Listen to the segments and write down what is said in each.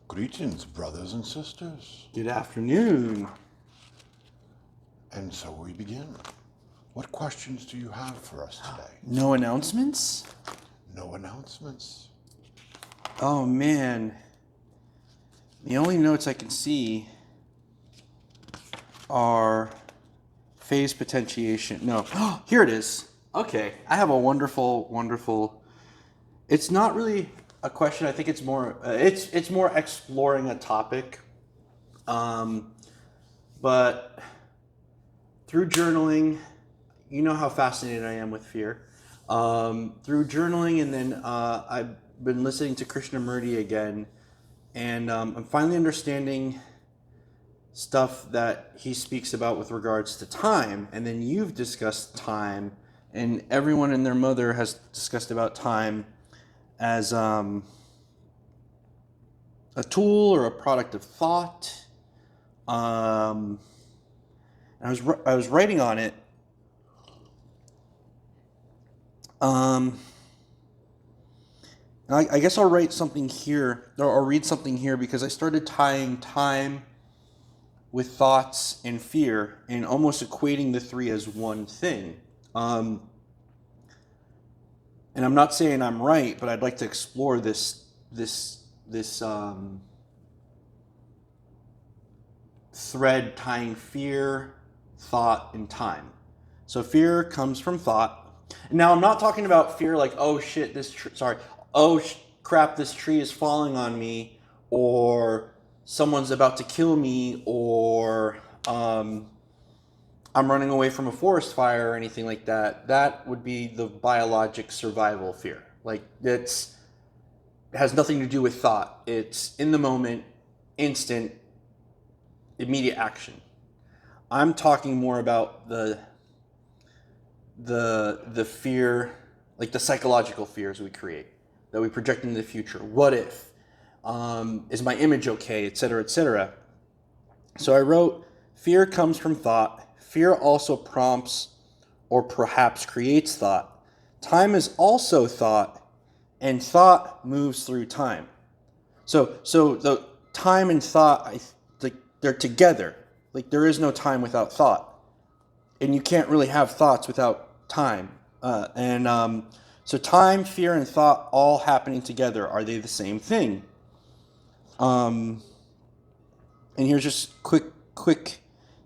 Greetings, brothers and sisters. Good afternoon. And so we begin. What questions do you have for us today? No announcements? No announcements. Oh man. The only notes I can see are phase potentiation. No. Here it is. Okay. I have a wonderful. It's not really a question. I think it's more it's more exploring a topic. But through journaling, you know how fascinated I am with fear. Through journaling, and then I've been listening to Krishnamurti again, and I'm finally understanding stuff that he speaks about with regards to time. And then you've discussed time, and everyone and their mother has discussed about time as a tool or a product of thought. And I was writing on it. I guess I'll write something here, or I'll read something here, because I started tying time with thoughts and fear and almost equating the three as one thing. And I'm not saying I'm right, but I'd like to explore this thread tying fear, thought, and time. So fear comes from thought. Now I'm not talking about fear like, oh shit, crap, this tree is falling on me, or someone's about to kill me, or I'm running away from a forest fire or anything like that. That would be the biologic survival fear. Like it has nothing to do with thought. It's in the moment, instant, immediate action. I'm talking more about the fear, like the psychological fears we create, that we project into the future. What if? Is my image okay? Etc. etc. So I wrote, fear comes from thought. Fear also prompts or perhaps creates thought. Time is also thought, and thought moves through time. So the time and thought, they're together. Like there is no time without thought, and you can't really have thoughts without time. So time, fear, and thought all happening together. Are they the same thing? And here's just quick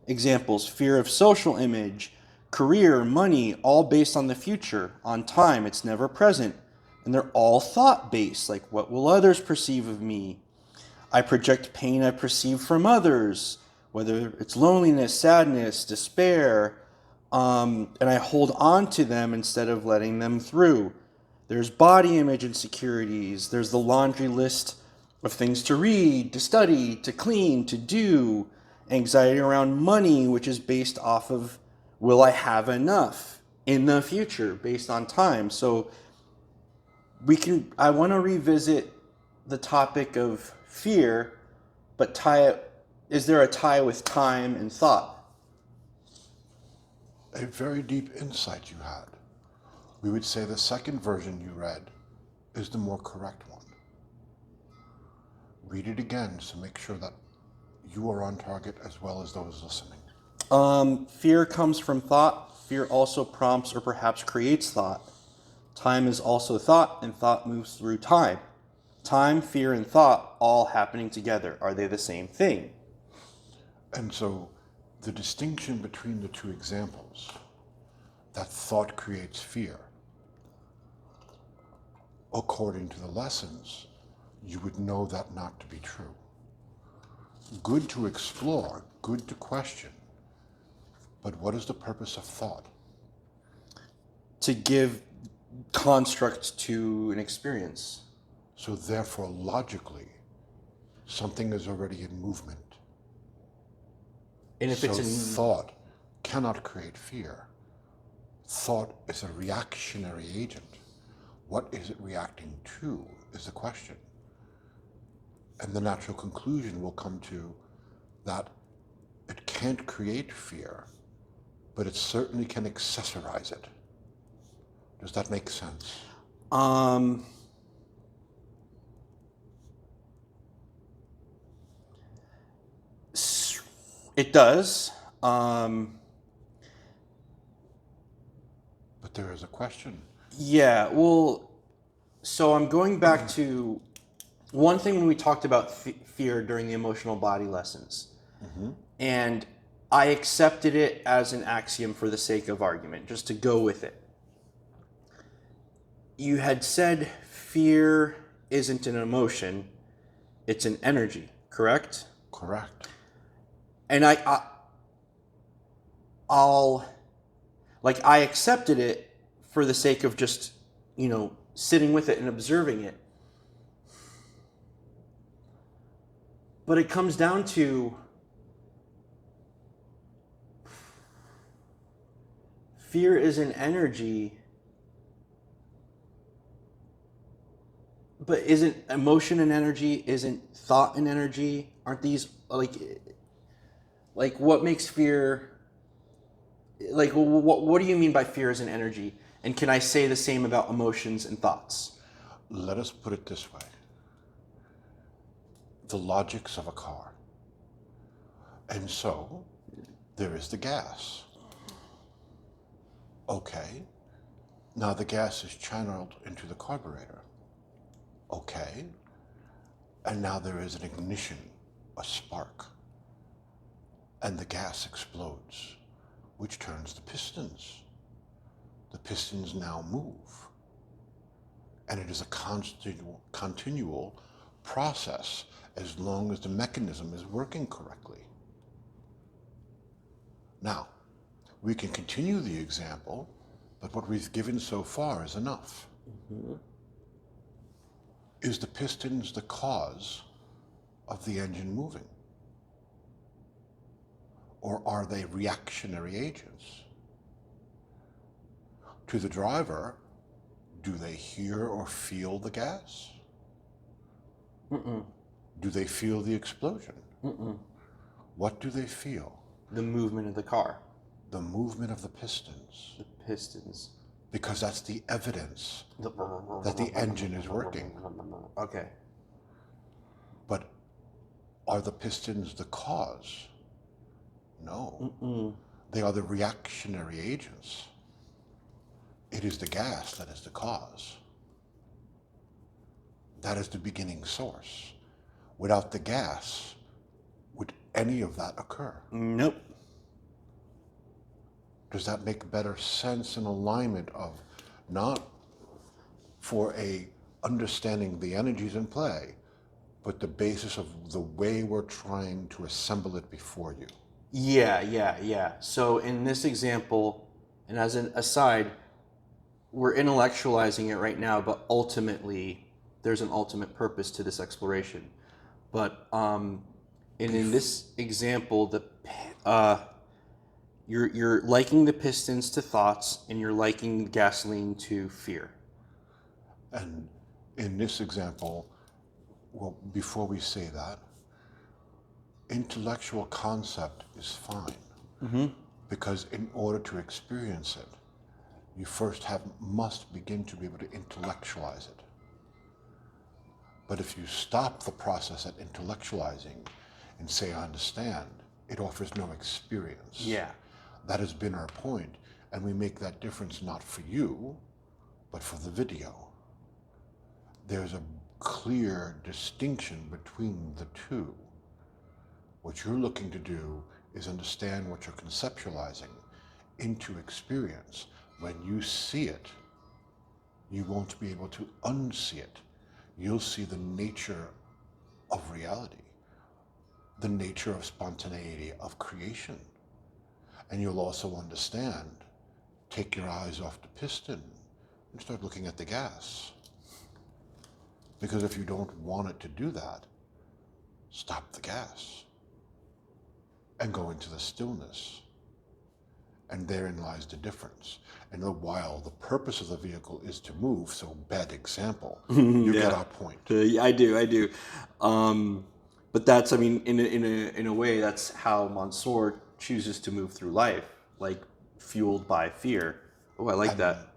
examples. Fear of social image, career, money, all based on the future. On time, it's never present. And they're all thought-based, like what will others perceive of me? I project pain I perceive from others, whether it's loneliness, sadness, despair, and I hold on to them instead of letting them through. There's body image insecurities. There's the laundry list of things to read, to study, to clean, to do. Anxiety around money, which is based off of, will I have enough in the future, based on time. So I want to revisit the topic of fear, but is there a tie with time and thought? A very deep insight you had. We would say the second version you read is the more correct one. Read it again to make sure that you are on target as well as those listening. Fear comes from thought. Fear also prompts or perhaps creates thought. Time is also thought, and thought moves through time. Time, fear, and thought all happening together. Are they the same thing? And so the distinction between the two examples, that thought creates fear, according to the lessons, you would know that not to be true. Good to explore, good to question, but what is the purpose of thought? To give construct to an experience. So therefore, logically, something is already in movement. And if so it's in thought cannot create fear. Thought is a reactionary agent. What is it reacting to is the question. And the natural conclusion will come to that it can't create fear, but it certainly can accessorize it. Does that make sense? It does. But there is a question. Yeah, well, so I'm going back to one thing when we talked about fear during the emotional body lessons. And I accepted it as an axiom for the sake of argument, just to go with it. You had said fear isn't an emotion, it's an energy, correct? Correct. And I'll, like, I accepted it for the sake of just, sitting with it and observing it. But it comes down to fear is an energy, but isn't emotion an energy? Isn't thought an energy? Aren't these like what makes fear? Like what do you mean by fear is an energy? And can I say the same about emotions and thoughts? Let us put it this way. The logics of a car. And so, there is the gas. Okay. Now the gas is channeled into the carburetor. Okay. And now there is an ignition, a spark. And the gas explodes, which turns the pistons. The pistons now move. And it is a continual process as long as the mechanism is working correctly. Now, we can continue the example, but what we've given so far is enough. Is the pistons the cause of the engine moving? Or are they reactionary agents? To the driver, do they hear or feel the gas? Do they feel the explosion? What do they feel? The movement of the car. The movement of the pistons. The pistons. Because that's the evidence that the engine is working. Okay. But are the pistons the cause? No. They are the reactionary agents. It is the gas that is the cause. That is the beginning source. Without the gas, would any of that occur? Nope. Does that make better sense in alignment of not for a understanding the energies in play, but the basis of the way we're trying to assemble it before you? Yeah. So in this example, and as an aside, we're intellectualizing it right now, but ultimately there's an ultimate purpose to this exploration. But in this example, you're liking the pistons to thoughts, and you're liking gasoline to fear. And in this example, well, before we say that, intellectual concept is fine. Because in order to experience it, you first must begin to be able to intellectualize it. But if you stop the process at intellectualizing and say, I understand, it offers no experience. Yeah. That has been our point, and we make that difference not for you, but for the video. There's a clear distinction between the two. What you're looking to do is understand what you're conceptualizing into experience. When you see it, you won't be able to unsee it. You'll see the nature of reality, the nature of spontaneity, of creation. And you'll also understand, take your eyes off the piston and start looking at the gas. Because if you don't want it to do that, stop the gas and go into the stillness. And therein lies the difference. And while the purpose of the vehicle is to move, so bad example, you get our point. I do. But that's, I mean, in a way, that's how Monsour chooses to move through life, like fueled by fear. Oh, I like that.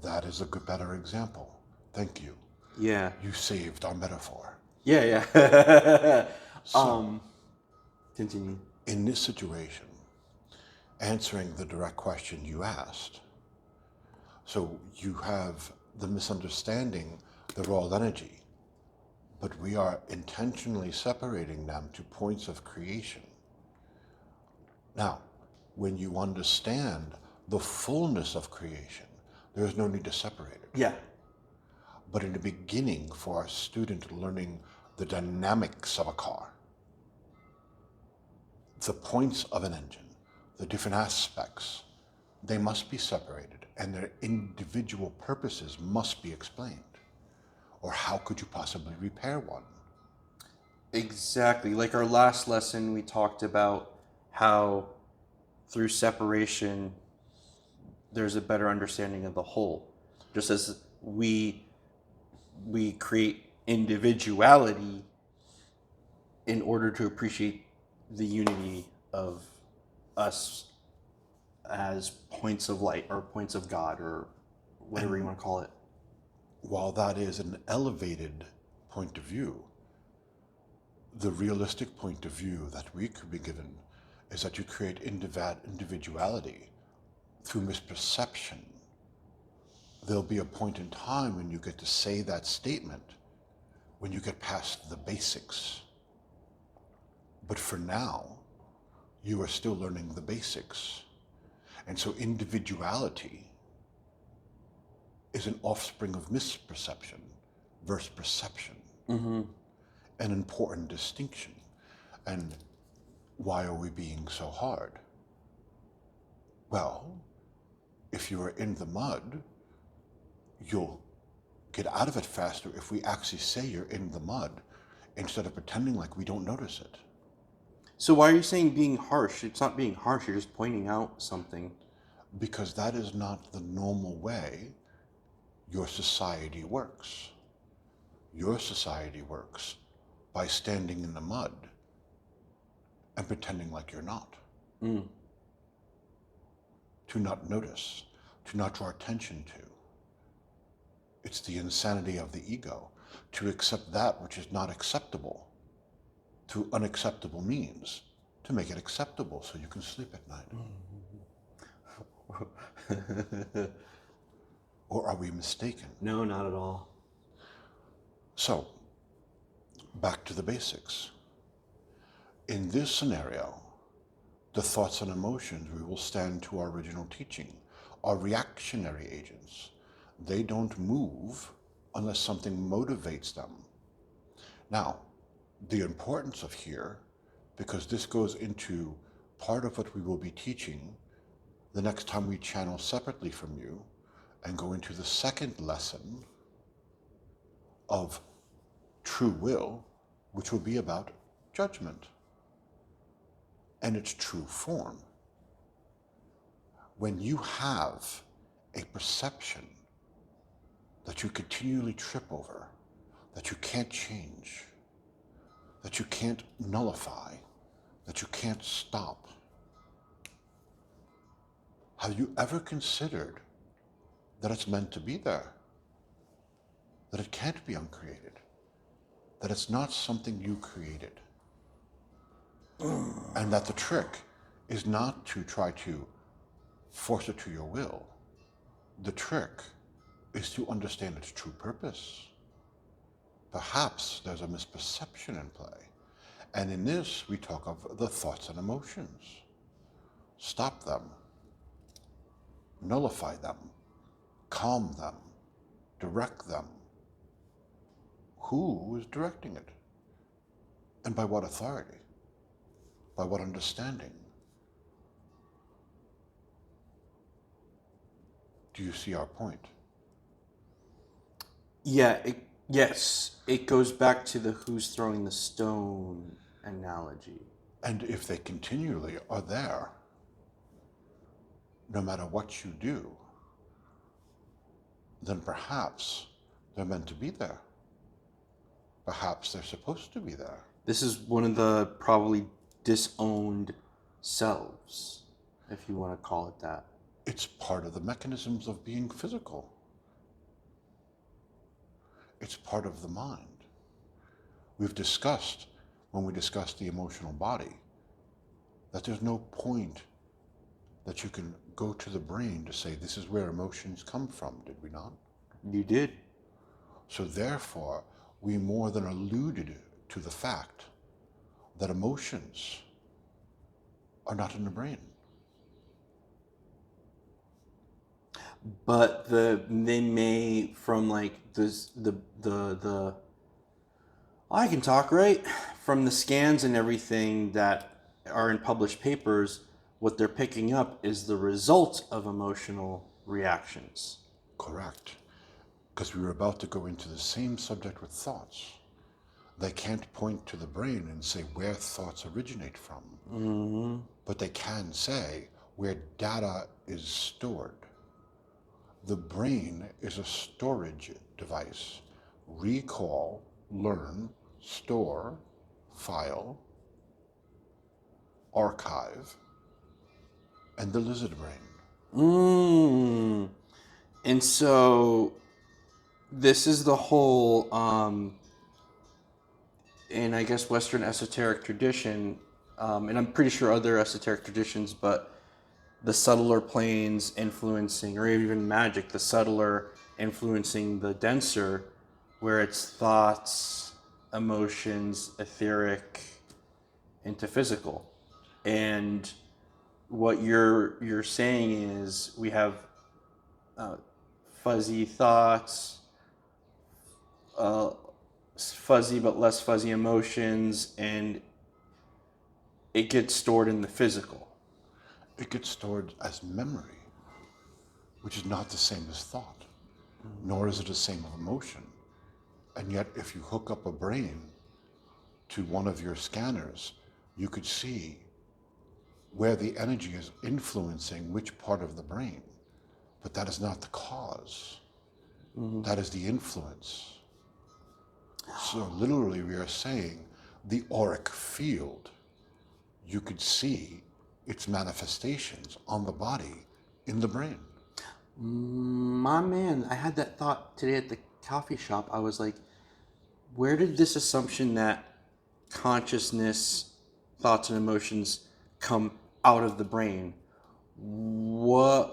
That is a better example. Thank you. Yeah. You saved our metaphor. Yeah. Continue. In this situation, answering the direct question you asked, so you have the misunderstanding, the raw energy, but we are intentionally separating them to points of creation. Now, when you understand the fullness of creation, there is no need to separate it. Yeah. But in the beginning, for a student learning the dynamics of a car, the points of an engine, the different aspects, they must be separated and their individual purposes must be explained. Or how could you possibly repair one? Exactly. Like our last lesson, we talked about how through separation, there's a better understanding of the whole. Just as we create individuality in order to appreciate the unity of us as points of light or points of God or whatever you want to call it. While that is an elevated point of view, the realistic point of view that we could be given is that you create individuality through misperception. There'll be a point in time when you get to say that statement, when you get past the basics. But for now, you are still learning the basics. And so individuality is an offspring of misperception versus perception. Mm-hmm. An important distinction. And why are we being so hard? Well, if you are in the mud, you'll get out of it faster if we actually say you're in the mud instead of pretending like we don't notice it. So why are you saying being harsh? It's not being harsh, you're just pointing out something. Because that is not the normal way your society works. Your society works by standing in the mud and pretending like you're not. Mm. To not notice, to not draw attention to. It's the insanity of the ego, to accept that which is not acceptable through unacceptable means, to make it acceptable so you can sleep at night. Or are we mistaken? No, not at all. So, back to the basics. In this scenario, the thoughts and emotions, we will stand to our original teaching, are reactionary agents. They don't move unless something motivates them. Now, the importance of here, because this goes into part of what we will be teaching the next time we channel separately from you and go into the second lesson of true will, which will be about judgment and its true form. When you have a perception that you continually trip over, that you can't change, that you can't nullify, that you can't stop, have you ever considered that it's meant to be there? That it can't be uncreated? That it's not something you created? And that the trick is not to try to force it to your will. The trick is to understand its true purpose. Perhaps there's a misperception in play. And in this, we talk of the thoughts and emotions. Stop them. Nullify them. Calm them. Direct them. Who is directing it? And by what authority? By what understanding? Do you see our point? Yeah, yes. It goes back to the who's throwing the stone analogy. And if they continually are there, no matter what you do, then perhaps they're meant to be there. Perhaps they're supposed to be there. This is one of the probably disowned selves, if you want to call it that. It's part of the mechanisms of being physical. It's part of the mind. We've discussed, when we discussed the emotional body, that there's no point that you can go to the brain to say this is where emotions come from, did we not? You did. So therefore, we more than alluded to the fact that emotions are not in the brain. But they may, from like the I can talk, right? From the scans and everything that are in published papers, what they're picking up is the result of emotional reactions. Correct. Because we were about to go into the same subject with thoughts. They can't point to the brain and say where thoughts originate from. Mm-hmm. But they can say where data is stored. The brain is a storage device. Recall, learn, store, file, archive, and the lizard brain. And so this is the whole, in I guess Western esoteric tradition, and I'm pretty sure other esoteric traditions, but the subtler planes influencing, or even magic, the subtler influencing the denser, where it's thoughts, emotions, etheric, into physical. And what you're saying is we have fuzzy thoughts, fuzzy but less fuzzy emotions, and it gets stored in the physical. It gets stored as memory, which is not the same as thought, nor is it the same as emotion. And yet, if you hook up a brain to one of your scanners, you could see where the energy is influencing which part of the brain. But that is not the cause. Mm-hmm. That is the influence. So literally we are saying the auric field, you could see its manifestations on the body in the brain. My man, I had that thought today at the coffee shop. I was like, where did this assumption that consciousness, thoughts, and emotions come out of the brain? Where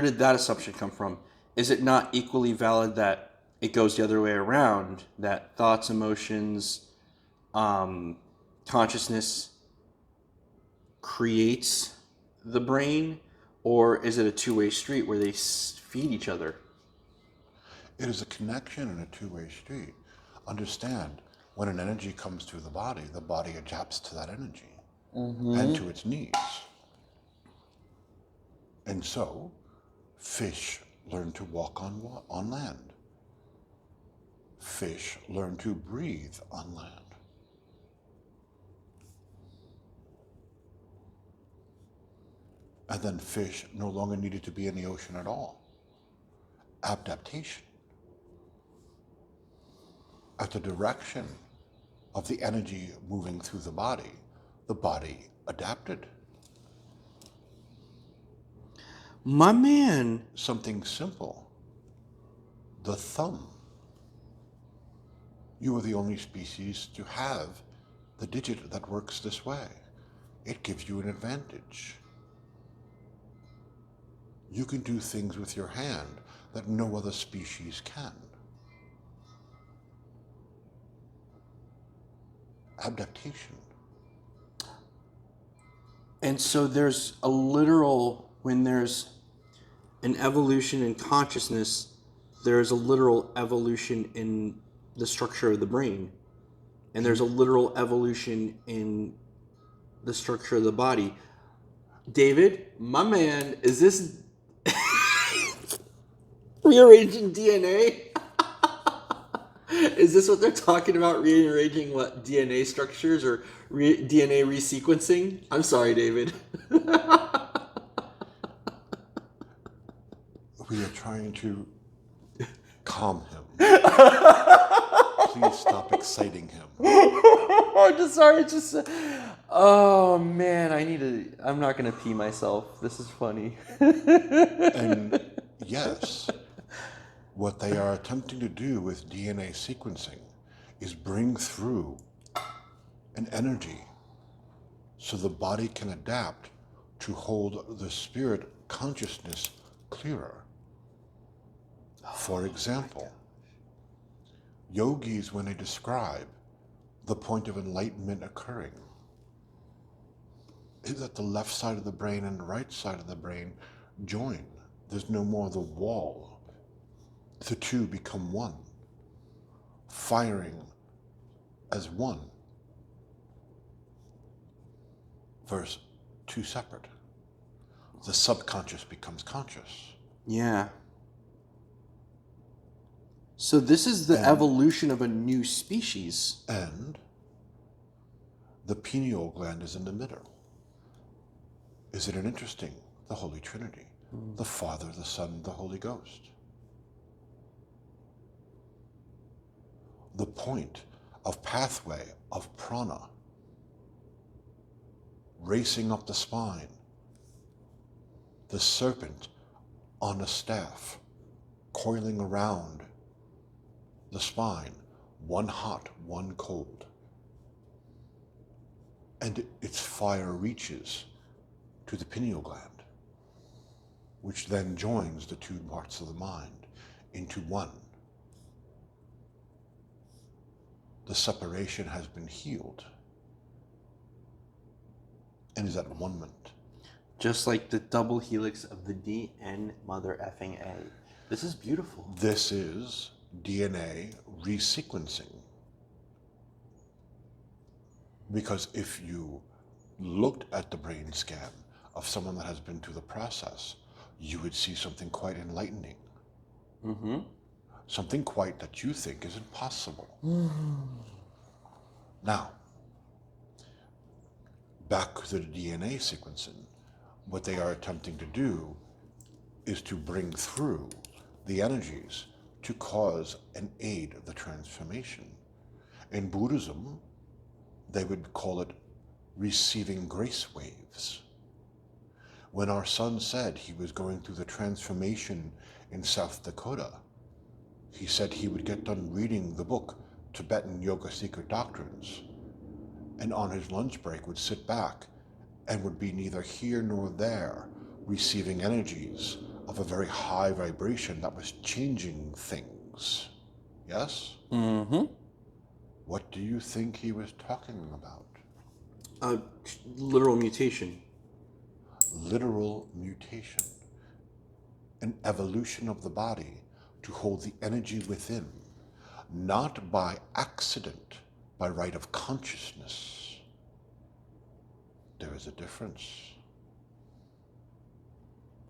did that assumption come from? Is it not equally valid that it goes the other way around, that thoughts, emotions, consciousness creates the brain, or is it a two-way street where they feed each other? It is a connection and a two-way street. Understand, when an energy comes through the body adapts to that energy and to its needs. And so, fish learn to walk on land. Fish learn to breathe on land. And then fish no longer needed to be in the ocean at all. Adaptation. At the direction of the energy moving through the body adapted. My man. Something simple. The thumb. You are the only species to have the digit that works this way. It gives you an advantage. You can do things with your hand that no other species can. Adaptation. And so there's a literal, when there's an evolution in consciousness, there's a literal evolution in the structure of the brain. And there's a literal evolution in the structure of the body. David, my man, is this rearranging DNA? Is this what they're talking about? Rearranging what? DNA structures or DNA resequencing? I'm sorry, David. We are trying to calm him. Please stop exciting him. I'm just sorry. It's just. Oh man, I'm not gonna pee myself. This is funny. And yes, what they are attempting to do with DNA sequencing is bring through an energy so the body can adapt to hold the spirit consciousness clearer. For example, yogis, when they describe the point of enlightenment occurring, is that the left side of the brain and the right side of the brain join. There's no more the wall. The two become one, firing as one, versus two separate. The subconscious becomes conscious. Yeah. So this is the evolution of a new species. And the pineal gland is in the middle. Isn't it interesting? The Holy Trinity, the Father, the Son, the Holy Ghost. The point of pathway of prana, racing up the spine, the serpent on a staff, coiling around the spine, one hot, one cold. And its fire reaches to the pineal gland, which then joins the two parts of the mind into one. The separation has been healed and is at one. Just like the double helix of the DN mother effing A. This is beautiful. This is DNA resequencing. Because if you looked at the brain scan of someone that has been through the process, you would see something quite enlightening. Mm-hmm. Something quite that you think is impossible. Now, back to the DNA sequencing, what they are attempting to do is to bring through the energies to cause and aid the transformation. In Buddhism, they would call it receiving grace waves. When our son said he was going through the transformation in South Dakota, he said he would get done reading the book Tibetan Yoga Secret Doctrines, and on his lunch break would sit back and would be neither here nor there, receiving energies of a very high vibration that was changing things. Yes? Mm-hmm. What do you think he was talking about? Literal mutation. Literal mutation. An evolution of the body to hold the energy within, not by accident, by right of consciousness. There is a difference.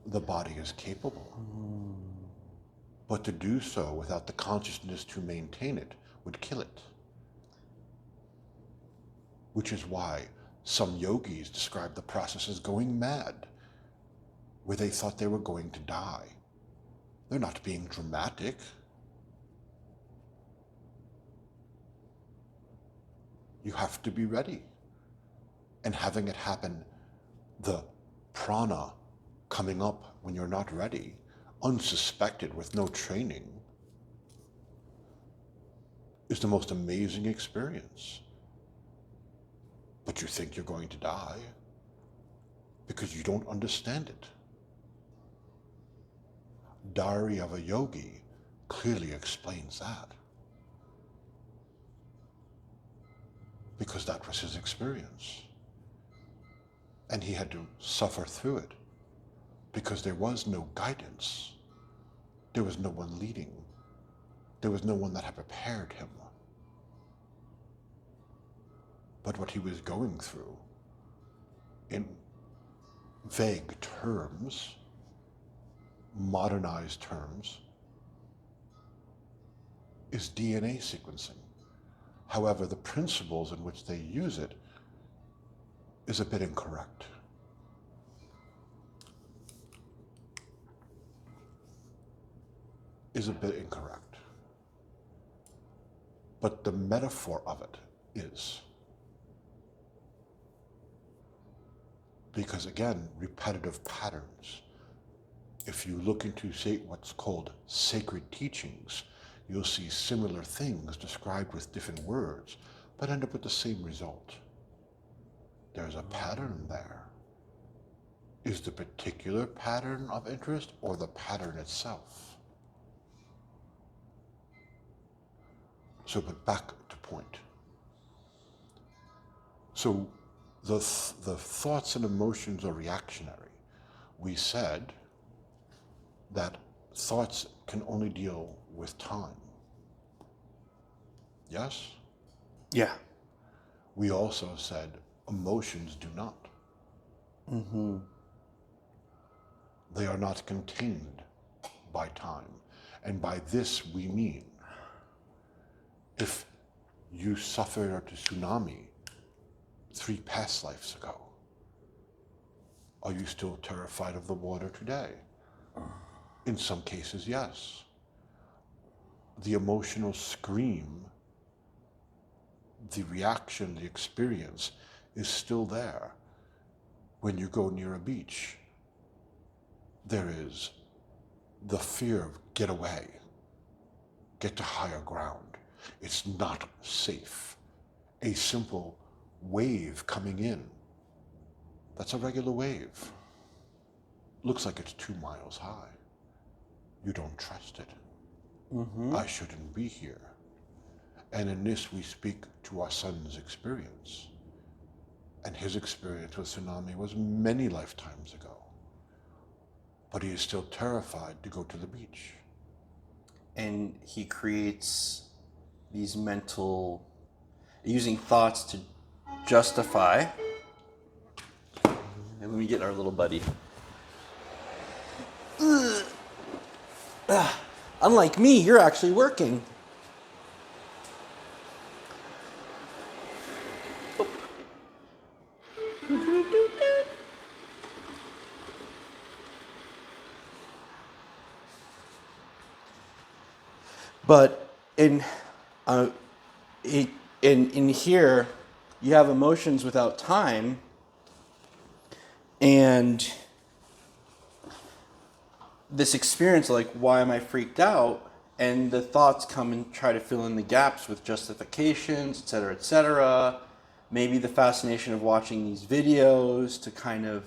The body is capable, but to do so without the consciousness to maintain it would kill it. Which is why some yogis describe the process as going mad, where they thought they were going to die. They're not being dramatic. You have to be ready. And having it happen, the prana coming up when you're not ready, unsuspected with no training, is the most amazing experience. But you think you're going to die because you don't understand it. Diary of a Yogi clearly explains that. Because that was his experience. And he had to suffer through it because there was no guidance. There was no one leading. There was no one that had prepared him. But what he was going through, in vague terms, modernized terms, is DNA sequencing. However, the principles in which they use it is a bit incorrect. But the metaphor of it is. Because again, repetitive patterns. If you look into, say, what's called sacred teachings, you'll see similar things described with different words, but end up with the same result. There's a pattern there. Is the particular pattern of interest or the pattern itself? So, but back to point. So the thoughts and emotions are reactionary. We said that thoughts can only deal with time. Yes? Yeah. We also said emotions do not. Mm-hmm. They are not contained by time. And by this we mean, if you suffered a tsunami 3 past lives ago, are you still terrified of the water today? In some cases, yes. The emotional scream, the reaction, the experience is still there. When you go near a beach, there is the fear of get away, get to higher ground. It's not safe. A simple wave coming in, that's a regular wave. Looks like it's 2 miles high. You don't trust it. Mm-hmm. I shouldn't be here. And in this we speak to our son's experience. And his experience with tsunami was many lifetimes ago. But he is still terrified to go to the beach. And he creates these mental, using thoughts to justify. And let me get our little buddy. Unlike me, you're actually working. But in here, you have emotions without time, and this experience, like, why am I freaked out? And the thoughts come and try to fill in the gaps with justifications, et cetera, et cetera. Maybe the fascination of watching these videos to kind of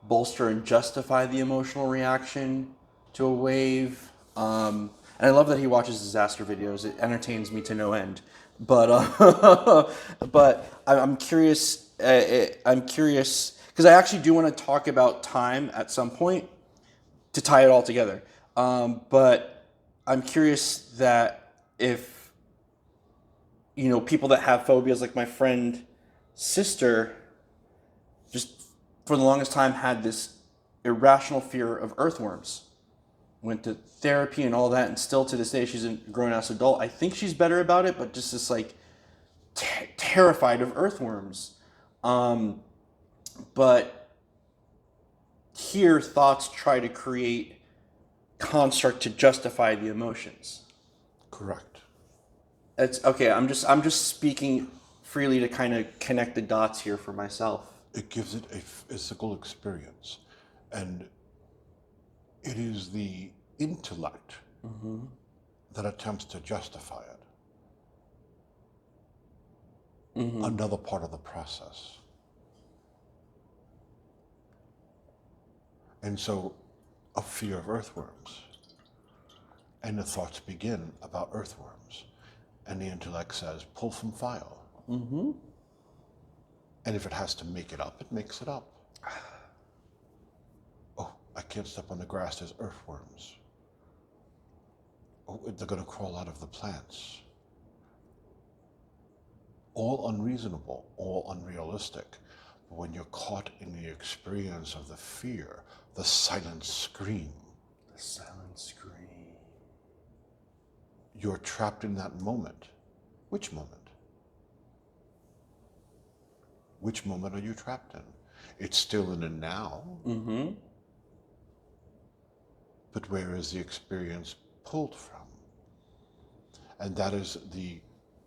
bolster and justify the emotional reaction to a wave. And I love that he watches disaster videos. It entertains me to no end. But but I'm curious. I'm curious because I actually do want to talk about time at some point to tie it all together. But I'm curious that if people that have phobias, like my friend sister, just for the longest time had this irrational fear of earthworms. Went to therapy and all that, and still to this day she's a grown-ass adult. I think she's better about it, but just this like terrified of earthworms. But here thoughts try to create construct to justify the emotions. Correct. It's okay. I'm just speaking freely to kind of connect the dots here for myself. It gives it a physical experience. And it is the intellect that attempts to justify it. Another part of the process. And so, a fear of earthworms. And the thoughts begin about earthworms. And the intellect says, pull from file. And if it has to make it up, it makes it up. Oh, I can't step on the grass, there's earthworms. Oh, they're going to crawl out of the plants. All unreasonable, all unrealistic. But when you're caught in the experience of the fear, the silent scream. The silent scream. You're trapped in that moment. Which moment? Which moment are you trapped in? It's still in the now. But where is the experience pulled from? And that is the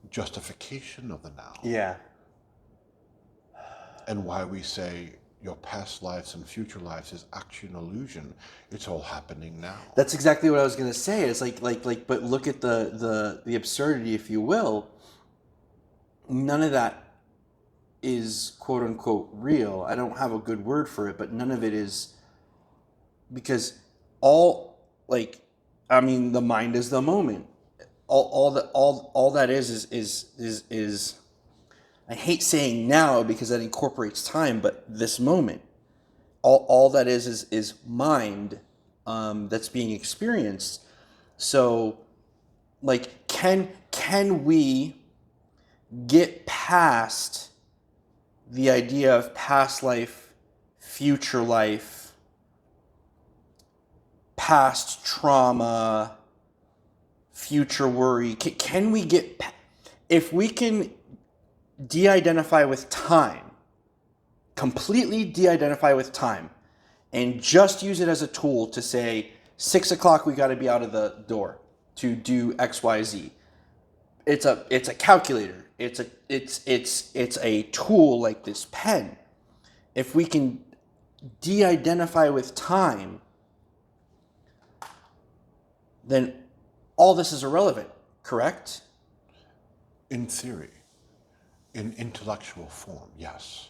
justification of the now. Yeah. And why we say your past lives and future lives is actually an illusion. It's all happening now. That's exactly what I was gonna say. It's like, but look at the absurdity, if you will. None of that is quote unquote real. I don't have a good word for it, but none of it is, because all, like, I mean, the mind is the moment. All that is I hate saying now because that incorporates time, but this moment, all that is mind, that's being experienced. So, like, can we get past the idea of past life, future life, past trauma, future worry? Can we get, if we can de-identify with time, completely de-identify with time, and just use it as a tool to say 6 o'clock we got to be out of the door to do XYZ. It's a calculator. It's a tool like this pen. If we can de-identify with time, then all this is irrelevant, correct? In theory, in intellectual form, yes.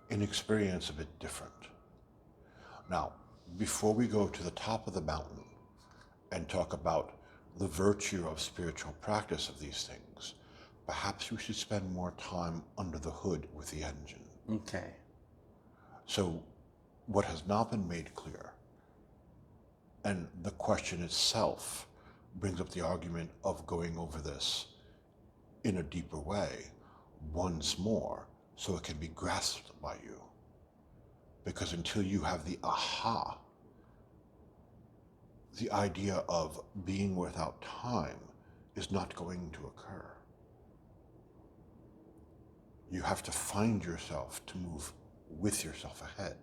In experience, a bit different. Now, before we go to the top of the mountain and talk about the virtue of spiritual practice of these things, perhaps we should spend more time under the hood with the engine. Okay. So, what has not been made clear, and the question itself brings up the argument of going over this in a deeper way once more so it can be grasped by you. Because until you have the aha, the idea of being without time is not going to occur. You have to find yourself to move with yourself ahead.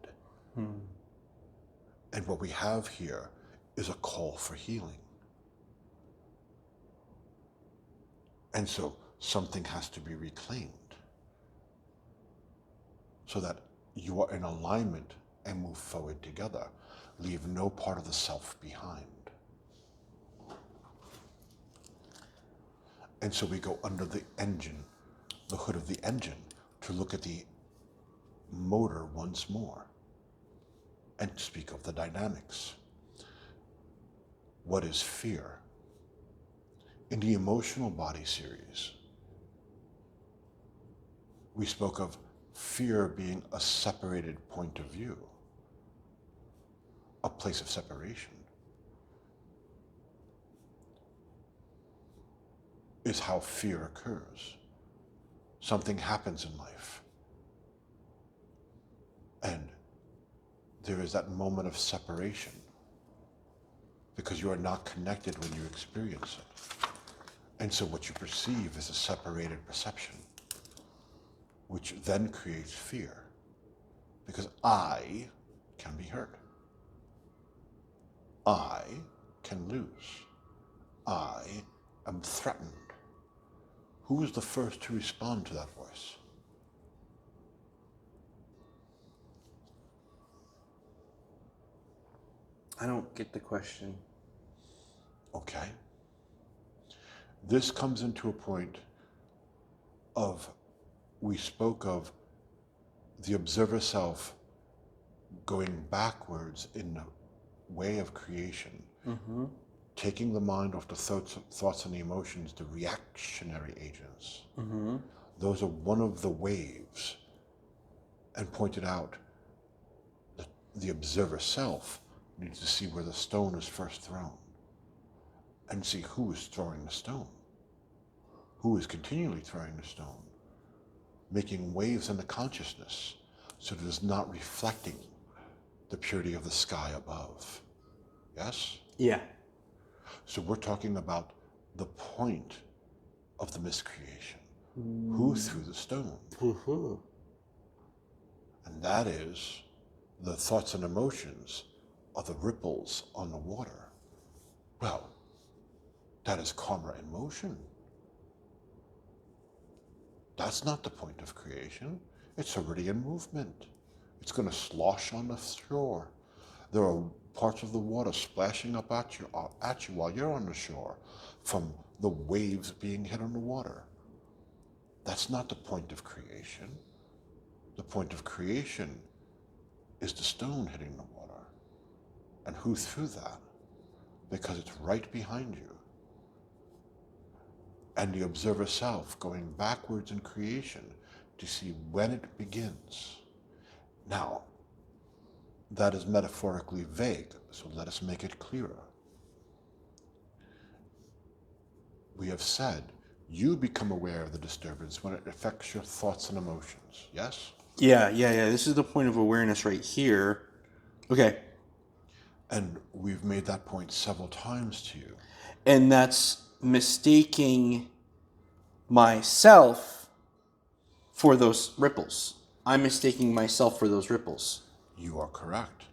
And what we have here is a call for healing. And so something has to be reclaimed so that you are in alignment and move forward together. Leave no part of the self behind. And so we go under the engine, the hood of the engine, to look at the motor once more and speak of the dynamics. What is fear? In the emotional body series, we spoke of fear being a separated point of view, a place of separation. Is how fear occurs. Something happens in life, and there is that moment of separation because you are not connected when you experience it. And so what you perceive is a separated perception, which then creates fear, because I can be hurt. I can lose. I am threatened. Who is the first to respond to that voice? I don't get the question. Okay. This comes into a point of, we spoke of the observer self going backwards in the way of creation, taking the mind off the thoughts and the emotions, the reactionary agents. Those are one of the waves, and pointed out that the observer self needs to see where the stone is first thrown and see who is throwing the stone, who is continually throwing the stone, making waves in the consciousness so that it is not reflecting the purity of the sky above. Yes? Yeah. So we're talking about the point of the miscreation. Who threw the stone? And that is the thoughts and emotions of the ripples on the water. Well, that is karma in motion. That's not the point of creation. It's already in movement. It's going to slosh on the shore. There are parts of the water splashing up at you while you're on the shore from the waves being hit on the water. That's not the point of creation. The point of creation is the stone hitting the water. And who threw that? Because it's right behind you. And the observer self going backwards in creation to see when it begins. Now, that is metaphorically vague, so let us make it clearer. We have said you become aware of the disturbance when it affects your thoughts and emotions, yes? Yeah. This is the point of awareness right here. Okay. And we've made that point several times to you. And that's mistaking myself for those ripples. I'm mistaking myself for those ripples. You are correct.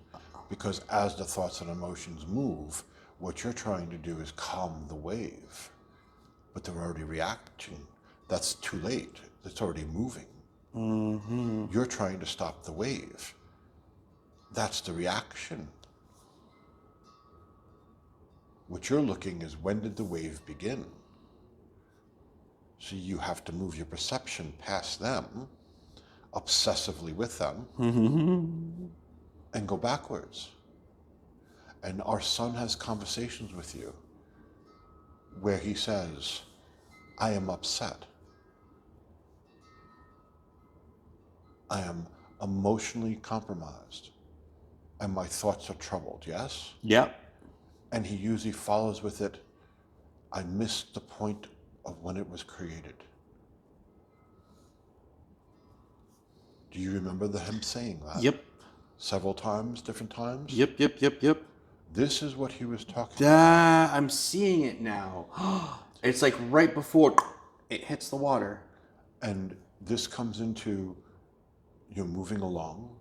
Because as the thoughts and emotions move, what you're trying to do is calm the wave. But they're already reacting. That's too late. It's already moving. Mm-hmm. You're trying to stop the wave. That's the reaction. What you're looking is, when did the wave begin? So you have to move your perception past them, obsessively with them, and go backwards. And our son has conversations with you where he says, I am upset. I am emotionally compromised. And my thoughts are troubled, yes? Yep. And he usually follows with it, I missed the point of when it was created. Do you remember him saying that? Yep. Several times, different times? Yep. This is what he was talking about. I'm seeing it now. It's like right before it hits the water. And this comes into, you're moving along,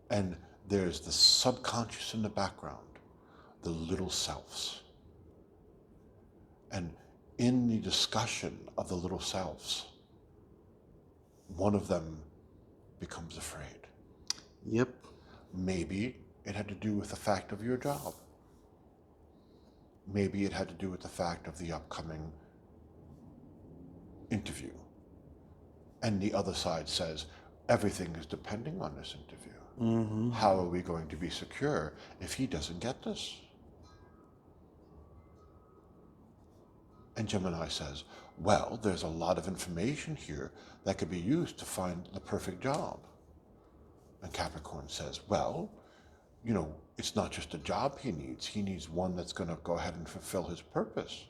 and there's the subconscious in the background, the little selves. And in the discussion of the little selves, one of them becomes afraid. Yep. Maybe it had to do with the fact of your job. Maybe it had to do with the fact of the upcoming interview. And the other side says, everything is depending on this interview. Mm-hmm. How are we going to be secure if he doesn't get this? And Gemini says, well, there's a lot of information here that could be used to find the perfect job. And Capricorn says, well, it's not just a job he needs one that's going to go ahead and fulfill his purpose.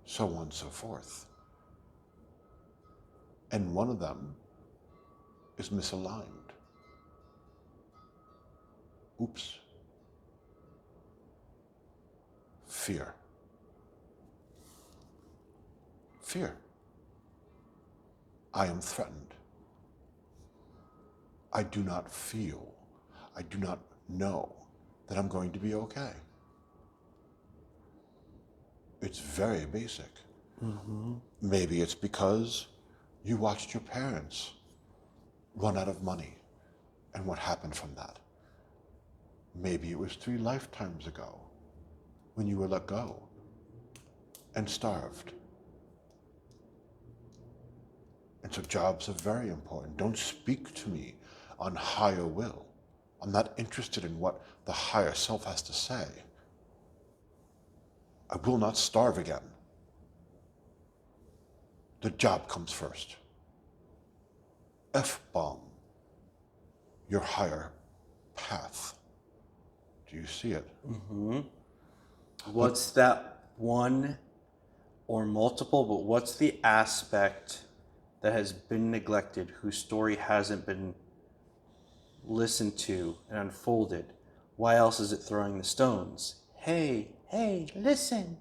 So on and so forth. And one of them is misaligned. Oops. Fear. Fear. I am threatened. I do not feel, I do not know that I'm going to be okay. It's very basic. Mm-hmm. Maybe it's because you watched your parents run out of money and what happened from that. Maybe it was 3 lifetimes ago when you were let go and starved. And so jobs are very important. Don't speak to me on higher will. I'm not interested in what the higher self has to say. I will not starve again. The job comes first. F-bomb your higher path. Do you see it? Mm-hmm. What's that one or multiple, but what's the aspect that has been neglected, whose story hasn't been listened to and unfolded? Why else is it throwing the stones? Hey, listen.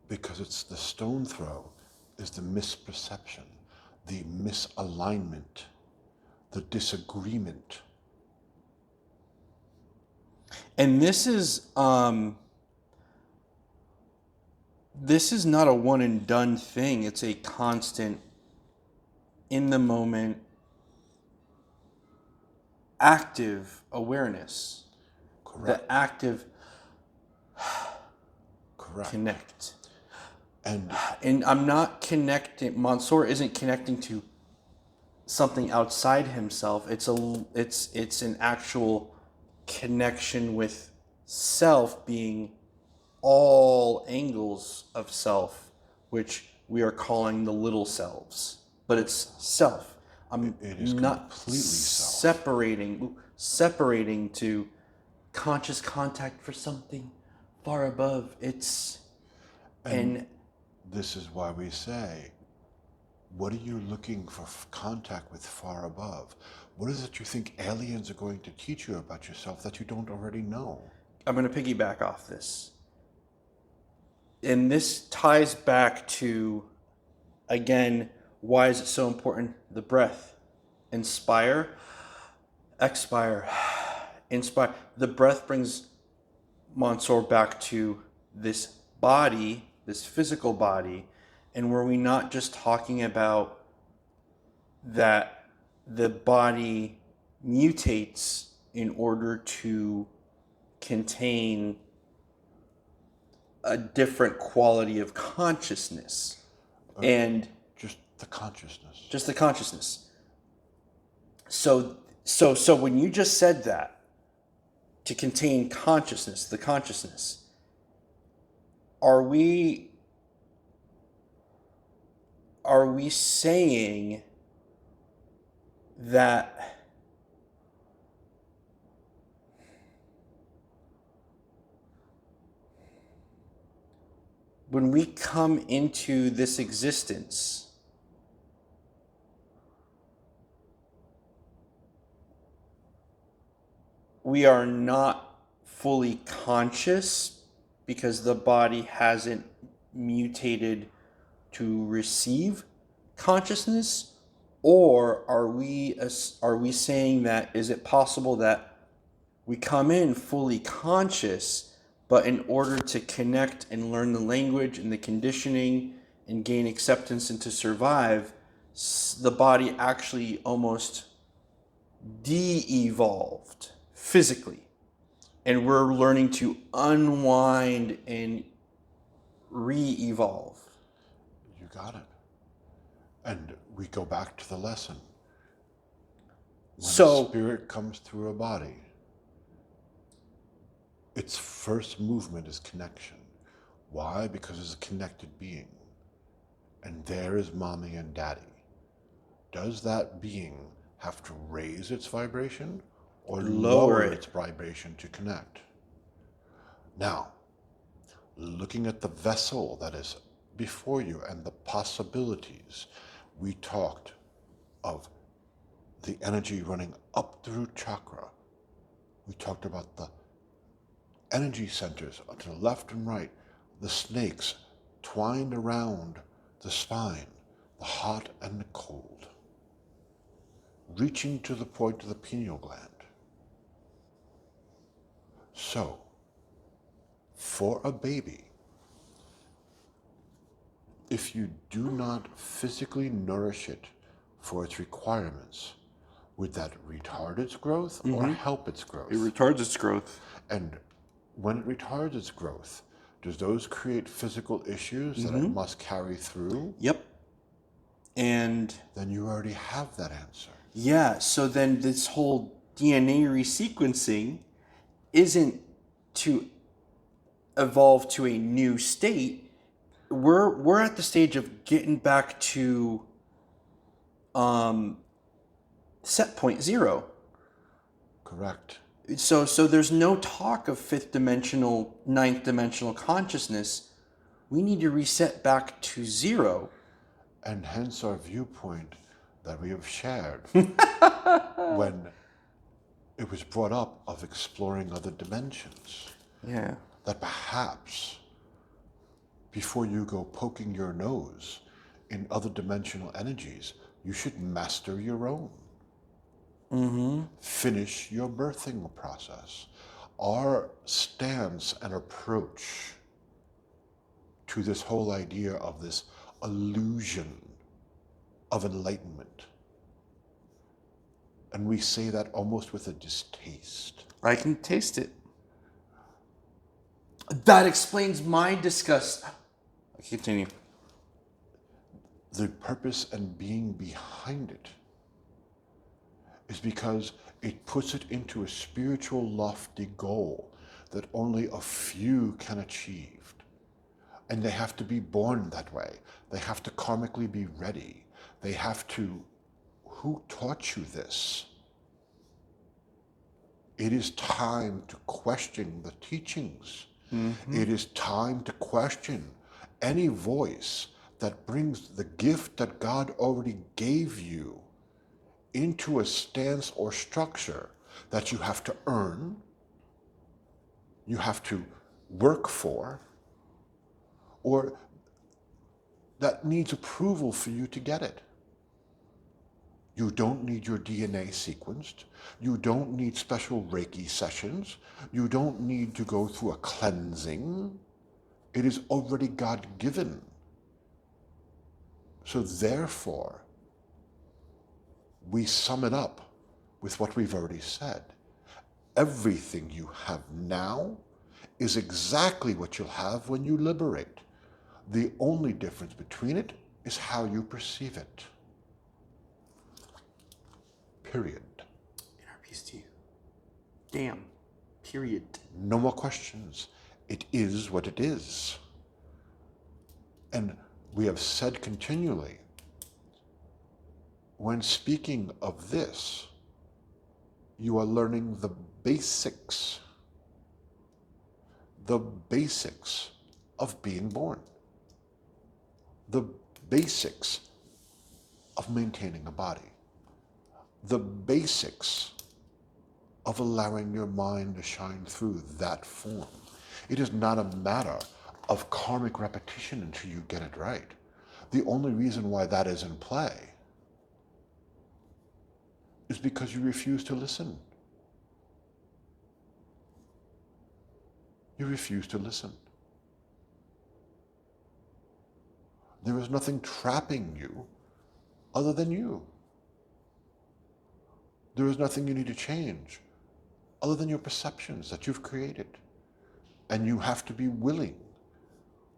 Because it's the stone throw is the misperception, the misalignment, the disagreement. And this is not a one and done thing. It's a constant, in the moment, active awareness. Correct. The active Correct. connect. And And I'm not connecting. Monsour isn't connecting to something outside himself. It's an actual connection with self, being all angles of self, which we are calling the little selves. But it's self. It is Not completely self. separating to conscious contact for something far above. And This is why we say, what are you looking for contact with far above? What is it you think aliens are going to teach you about yourself that you don't already know? I'm going to piggyback off this. And this ties back to, again, why is it so important? The breath. Inspire, expire, inspire. The breath brings Monsour back to this body, this physical body. And were we not just talking about that the body mutates in order to contain a different quality of consciousness? And Just the consciousness. just the consciousness. So when you just said that, to contain consciousness, the consciousness, are we saying that when we come into this existence, we are not fully conscious because the body hasn't mutated to receive consciousness? Or are we saying that, is it possible that we come in fully conscious, but in order to connect and learn the language and the conditioning and gain acceptance and to survive, the body actually almost de-evolved physically, and we're learning to unwind and re-evolve? You got it. And we go back to the lesson. When a spirit comes through a body, its first movement is connection. Why? Because it's a connected being. And there is mommy and daddy. Does that being have to raise its vibration or lower its vibration to connect? Now, looking at the vessel that is before you and the possibilities, we talked of the energy running up through chakra. We talked about the energy centers to the left and right, the snakes twined around the spine, the hot and the cold, reaching to the point of the pineal gland. So, for a baby, if you do not physically nourish it for its requirements, would that retard its growth or help its growth? It retards its growth. And when it retards its growth, does those create physical issues that it must carry through? Yep. And then you already have that answer. Yeah, so then this whole DNA resequencing isn't to evolve to a new state. We're at the stage of getting back to set point zero. Correct. So there's no talk of fifth dimensional, ninth dimensional consciousness. We need to reset back to zero. And hence our viewpoint that we have shared when it was brought up of exploring other dimensions. Yeah. That perhaps before you go poking your nose in other dimensional energies, you should master your own. Finish your birthing process. Our stance and approach to this whole idea of this illusion of enlightenment, and we say that almost with a distaste. I can taste it. That explains my disgust. Continue. the purpose and being behind it is because it puts it into a spiritual lofty goal that only a few can achieve. And they have to be born that way. They have to karmically be ready. They have to, who taught you this? It is time to question the teachings. It is time to question any voice that brings the gift that God already gave you into a stance or structure that you have to earn, you have to work for, or that needs approval for you to get it. You don't need your DNA sequenced. You don't need special Reiki sessions. You don't need to go through a cleansing. It is already God-given. So therefore, we sum it up with what we've already said. Everything you have now is exactly what you'll have when you liberate. The only difference between it is how you perceive it. Period. Inner peace to you. Damn. Period. No more questions. It is what it is. And we have said continually, when speaking of this, you are learning the basics of being born, the basics of maintaining a body, the basics of allowing your mind to shine through that form. It is not a matter of karmic repetition until you get it right. The only reason why that is in play is because you refuse to listen. You refuse to listen. There is nothing trapping you other than you. There is nothing you need to change other than your perceptions that you've created. And you have to be willing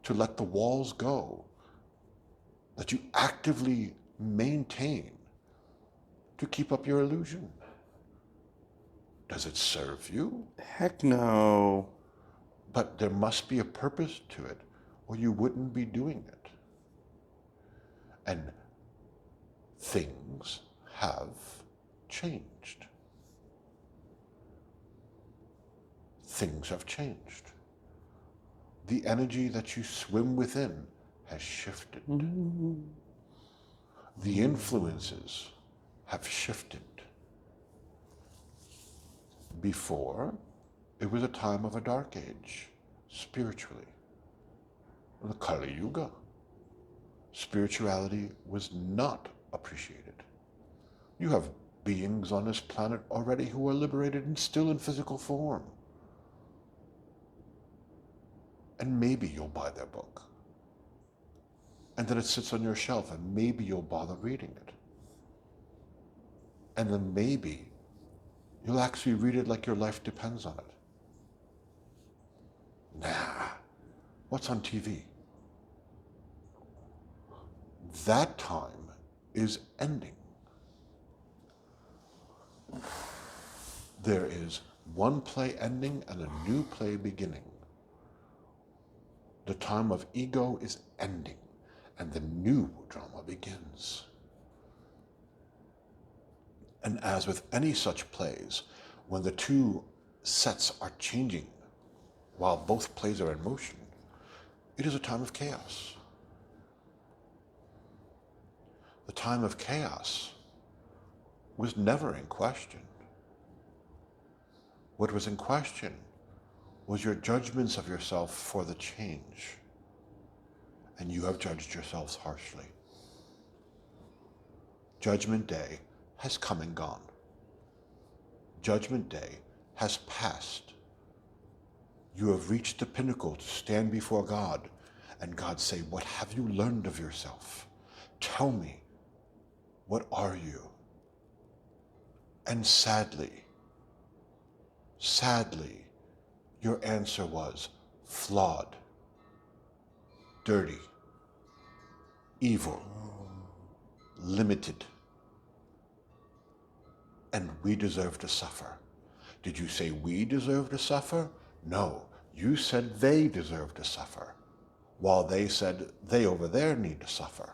to let the walls go that you actively maintain to keep up your illusion. Does it serve you? Heck no. But there must be a purpose to it, or you wouldn't be doing it. And things have changed. Things have changed. The energy that you swim within has shifted. The influences have shifted. Before, it was a time of a dark age, spiritually. The Kali Yuga. Spirituality was not appreciated. You have beings on this planet already who are liberated and still in physical form. And maybe you'll buy their book. And then it sits on your shelf, and maybe you'll bother reading it. And then maybe you'll actually read it like your life depends on it. Nah, what's on TV? That time is ending. There is one play ending and a new play beginning. The time of ego is ending, and the new drama begins. And as with any such plays, when the two sets are changing while both plays are in motion, it is a time of chaos. The time of chaos was never in question. What was in question was your judgments of yourself for the change. And you have judged yourselves harshly. Judgment Day has come and gone. Judgment Day has passed. You have reached the pinnacle to stand before God, and God say, what have you learned of yourself? Tell me, what are you? And sadly, your answer was flawed, dirty, evil, limited, and we deserve to suffer. Did you say we deserve to suffer? No, you said they deserve to suffer, while they said they over there need to suffer.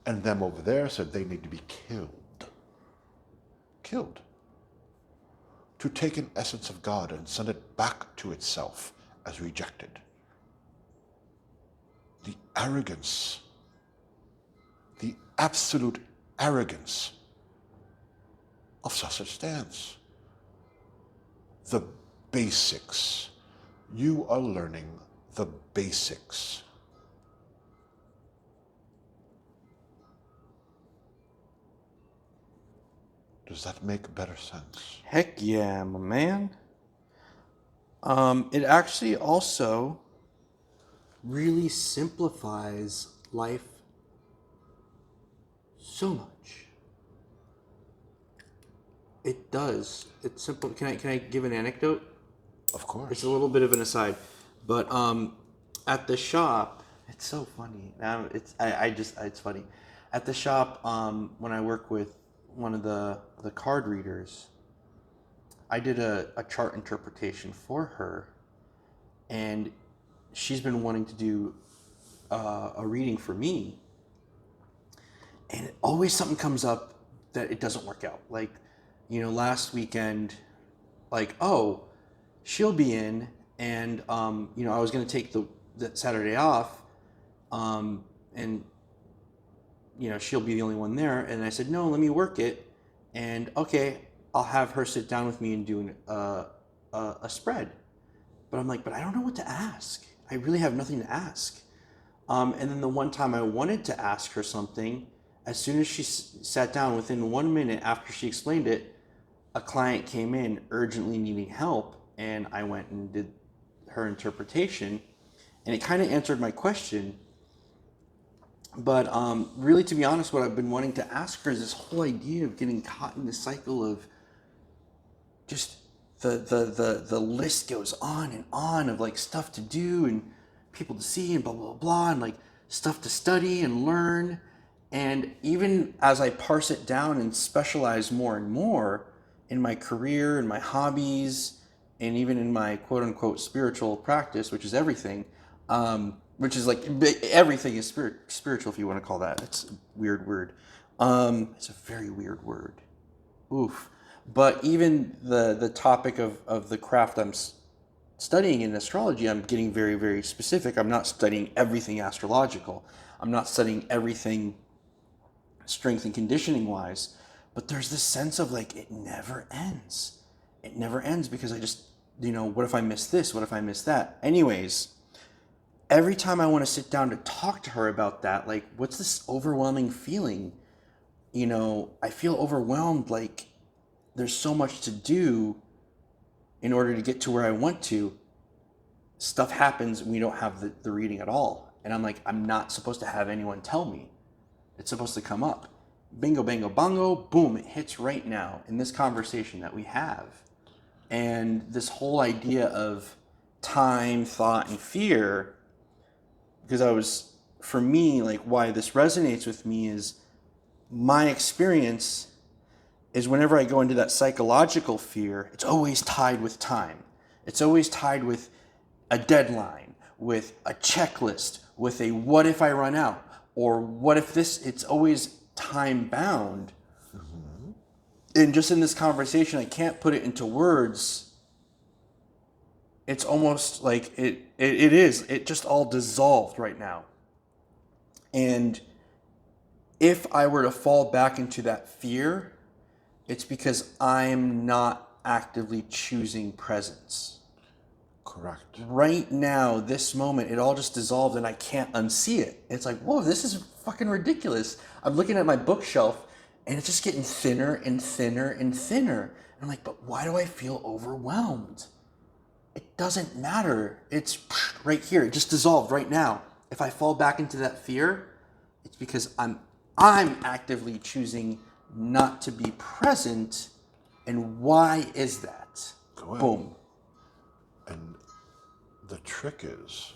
And them over there said they need to be killed. Killed. To take an essence of God and send it back to itself as rejected. The arrogance, the absolute arrogance of such a stance. The basics. You are learning the basics. Does that make better sense? Heck yeah, my man. It actually also really simplifies life so much. It does. It's simple. Can I give an anecdote? Of course. It's a little bit of an aside, but at the shop, it's so funny. Now it's funny. At the shop, when I work with one of the card readers, I did a chart interpretation for her, and she's been wanting to do a reading for me, and always something comes up that it doesn't work out. Like, last weekend, like, oh, she'll be in, and I was gonna take that Saturday off, and she'll be the only one there, and I said, no, let me work it, and okay, I'll have her sit down with me and do a spread. But I'm like, but I don't know what to ask. I really have nothing to ask. And then the one time I wanted to ask her something, as soon as she sat down, within 1 minute after she explained it, a client came in urgently needing help, and I went and did her interpretation, and it kind of answered my question. But really, to be honest, what I've been wanting to ask her is this whole idea of getting caught in the cycle of just the list goes on of like stuff to do and people to see and blah, blah, blah, and like stuff to study and learn. And even as I parse it down and specialize more and more in my career and my hobbies, and even in my quote unquote spiritual practice, which is everything, which is like everything is spiritual, if you want to call that. It's a weird word. It's a very weird word. Oof. But even the topic of the craft I'm studying in astrology, I'm getting very, very specific. I'm not studying everything astrological. I'm not studying everything strength and conditioning wise. But there's this sense of like, it never ends. It never ends because I just, what if I miss this? What if I miss that? Anyways, every time I want to sit down to talk to her about that, like, what's this overwhelming feeling? I feel overwhelmed, like there's so much to do in order to get to where I want to. Stuff happens and we don't have the reading at all. And I'm like, I'm not supposed to have anyone tell me. It's supposed to come up. Bingo, bango, bongo, boom, it hits right now in this conversation that we have. And this whole idea of time, thought, and fear, because for me, like why this resonates with me is my experience is whenever I go into that psychological fear, it's always tied with time. It's always tied with a deadline, with a checklist, with a what if I run out, or what if this, it's always time bound. Mm-hmm. And just in this conversation, I can't put it into words. It's almost like it just all dissolved right now. And if I were to fall back into that fear, it's because I'm not actively choosing presence. Correct. Right now, this moment, it all just dissolved and I can't unsee it. It's like, whoa, this is fucking ridiculous. I'm looking at my bookshelf and it's just getting thinner and thinner and thinner. And I'm like, but why do I feel overwhelmed? It doesn't matter. It's right here. It just dissolved right now. If I fall back into that fear, it's because I'm actively choosing not to be present. And why is that? Go ahead. Boom. And the trick is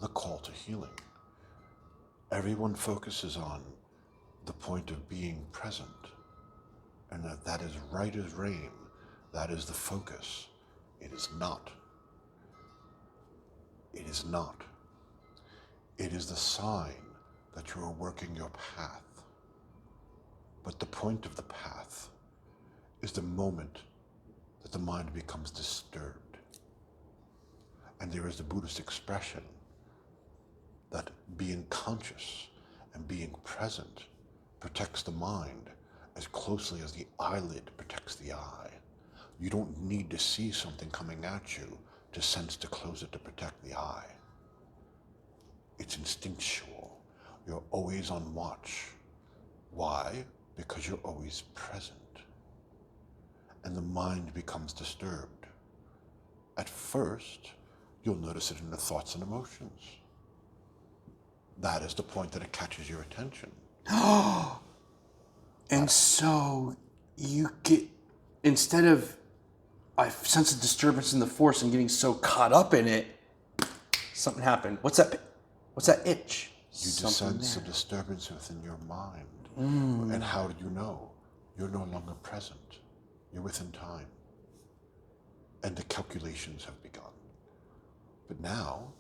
the call to healing. Everyone focuses on the point of being present, and that is right as rain. That is the focus. It is not. It is not. It is the sign that you are working your path. But the point of the path is the moment that the mind becomes disturbed. And there is the Buddhist expression that being conscious and being present protects the mind as closely as the eyelid protects the eye. You don't need to see something coming at you to sense to close it to protect the eye. It's instinctual. You're always on watch. Why? Because you're always present. And the mind becomes disturbed. At first, you'll notice it in the thoughts and emotions. That is the point that it catches your attention. And so you get, instead of I sense a disturbance in the force and getting so caught up in it, something happened. What's that itch? You just sense a disturbance within your mind. And how do you know? You're no longer present. You're within time. And the calculations have begun. But now,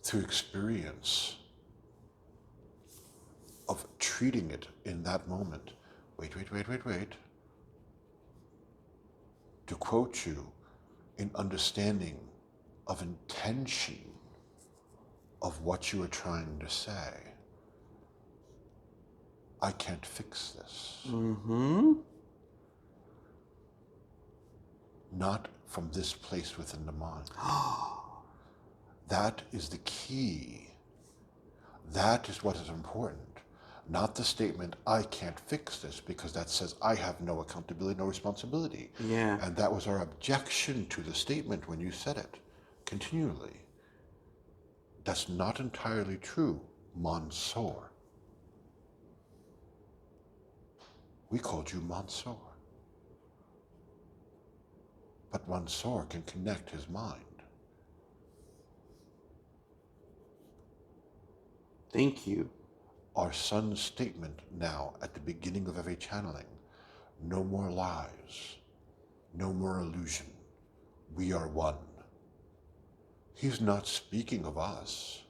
through experience of treating it in that moment, wait. To quote you, in understanding of intention of what you are trying to say, I can't fix this. Not from this place within the mind. That is the key. That is what is important. Not the statement, I can't fix this, because that says I have no accountability, no responsibility. Yeah. And that was our objection to the statement when you said it, continually. That's not entirely true, Monsour. We called you Monsour. But Monsour can connect his mind. Thank you. Our son's statement now at the beginning of every channeling, no more lies, no more illusion, we are one. He's not speaking of us.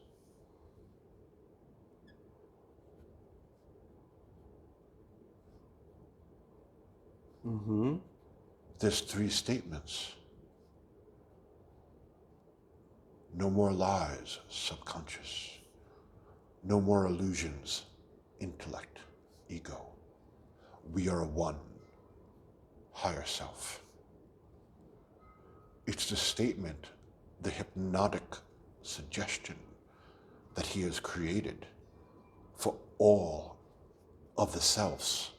There's three statements. No more lies, subconscious. No more illusions, intellect, ego. We are one, higher self. It's the statement, the hypnotic suggestion that he has created for all of the selves,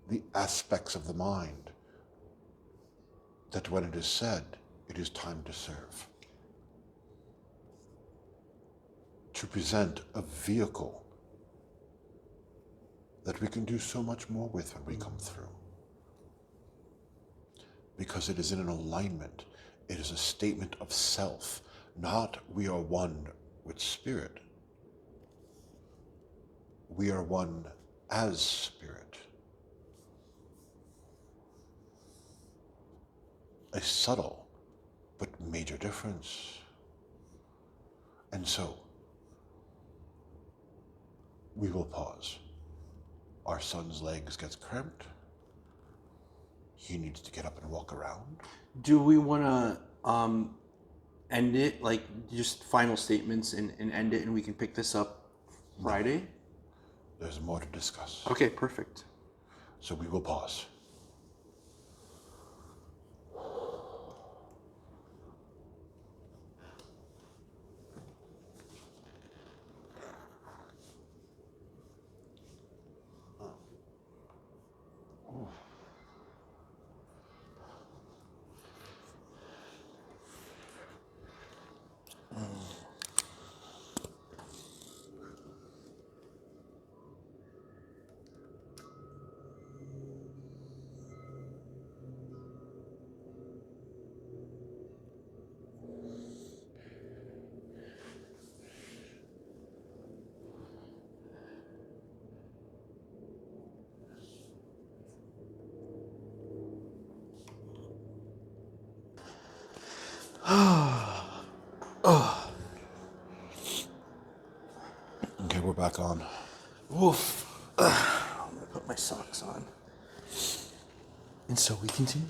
the aspects of the mind, that when it is said, it is time to serve. To present a vehicle that we can do so much more with when we come through. Because it is in an alignment. It is a statement of self, not we are one with spirit. We are one as spirit. A subtle but major difference. And so, we will pause. Our son's legs gets cramped. He needs to get up and walk around. Do we want to end it, like just final statements and end it, and we can pick this up Friday? There's more to discuss. Okay, perfect. So we will pause. Okay, we're back on. Woof. I'm gonna put my socks on. And so we continue.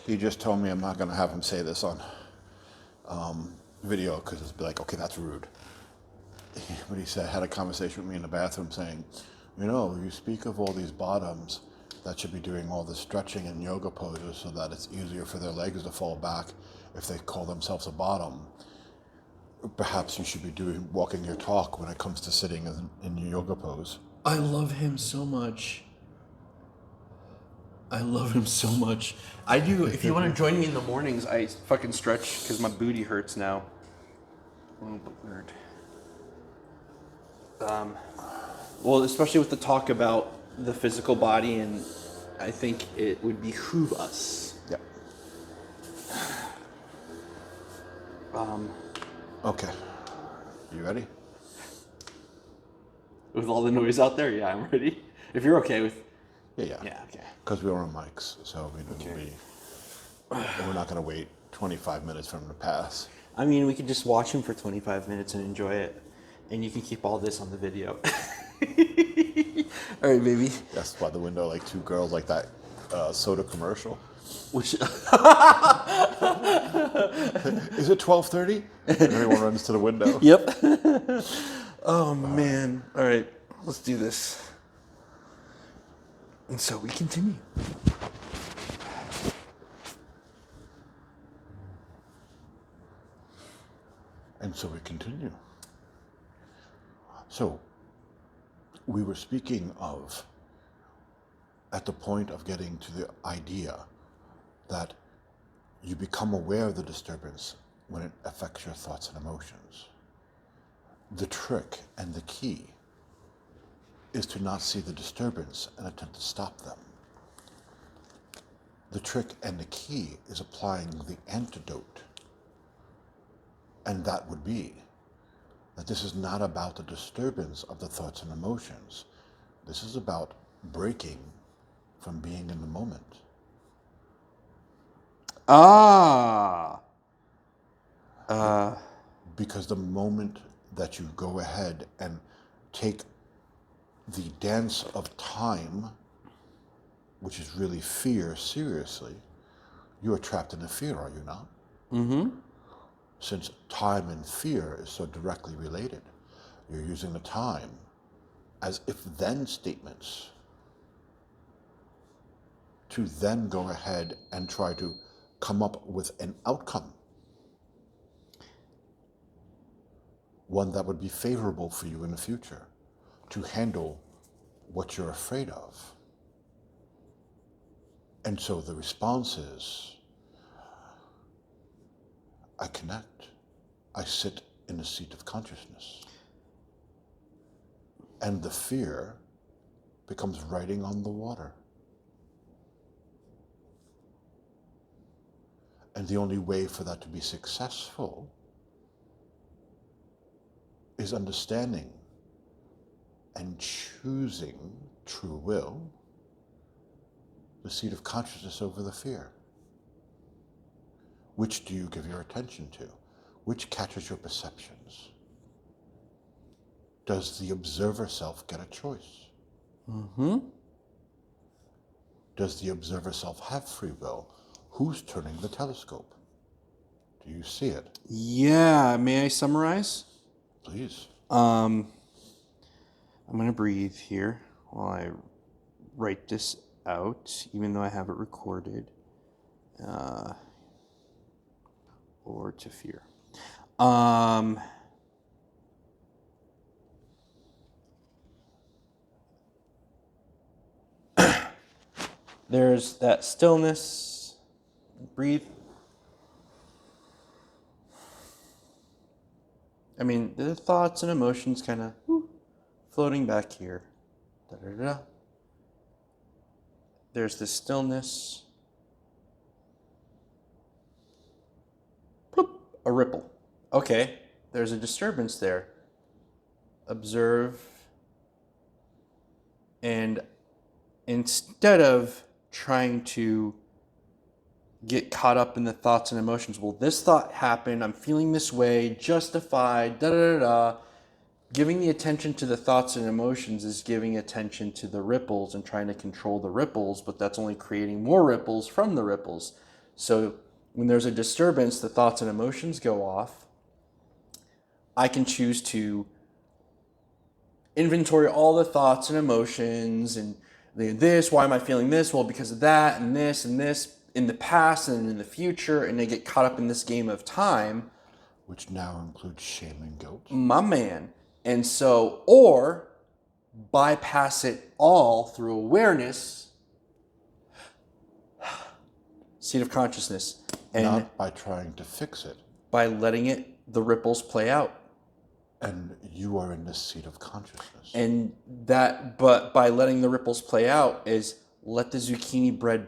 He just told me I'm not going to have him say this on video because it's be like, okay, that's rude. But he said, had a conversation with me in the bathroom saying, you know, you speak of all these bottoms that should be doing all the stretching and yoga poses so that it's easier for their legs to fall back if they call themselves a bottom. Perhaps you should be walking your talk when it comes to sitting in your yoga pose. I love him so much. I love him so much. I do. If you want to join me in the mornings, I fucking stretch because my booty hurts now. Oh, but weird. Well, especially with the talk about the physical body, and I think it would behoove us. Yep. Okay. You ready? With all the noise out there, yeah, I'm ready. If you're okay with. Yeah. Yeah, okay. Because we were on mics, so we're not going to wait 25 minutes for him to pass. I mean, we could just watch him for 25 minutes and enjoy it. And you can keep all this on the video. All right, baby. That's by the window, like two girls, like that soda commercial. Which Is it 12:30? And everyone runs to the window. Yep. Oh, man. All right, let's do this. And so we continue. And so we continue. So, we were speaking of, at the point of getting to the idea that you become aware of the disturbance when it affects your thoughts and emotions. The trick and the key is to not see the disturbance and attempt to stop them. The trick and the key is applying the antidote. And that would be that this is not about the disturbance of the thoughts and emotions. This is about breaking from being in the moment. Because the moment that you go ahead and take the dance of time, which is really fear, seriously, you are trapped in a fear, are you not? Mm-hmm. Since time and fear is so directly related, you're using the time as if-then statements to then go ahead and try to come up with an outcome, one that would be favorable for you in the future, to handle what you're afraid of. And so the response is, I connect. I sit in a seat of consciousness. And the fear becomes writing on the water. And the only way for that to be successful is understanding and choosing true will, the seat of consciousness over the fear. Which do you give your attention to? Which catches your perceptions? Does the observer self get a choice? Mm-hmm. Does the observer self have free will? Who's turning the telescope? Do you see it? Yeah, may I summarize? Please. I'm going to breathe here while I write this out, even though I have it recorded. Or to fear. There's that stillness. Breathe. I mean, the thoughts and emotions kind of floating back here. Da-da-da. There's this stillness. Bloop, a ripple. Okay, there's a disturbance there. Observe. And instead of trying to get caught up in the thoughts and emotions. Well, this thought happened. I'm feeling this way, justified, da da da da. Giving the attention to the thoughts and emotions is giving attention to the ripples and trying to control the ripples, but that's only creating more ripples from the ripples. So when there's a disturbance, the thoughts and emotions go off. I can choose to inventory all the thoughts and emotions and this, why am I feeling this? Well, because of that and this in the past and in the future, and they get caught up in this game of time. Which now includes shame and guilt. My man. And so, or bypass it all through awareness, seat of consciousness, and not by trying to fix it. by letting the ripples play out. And you are in the seat of consciousness. And but by letting the ripples play out is let the zucchini bread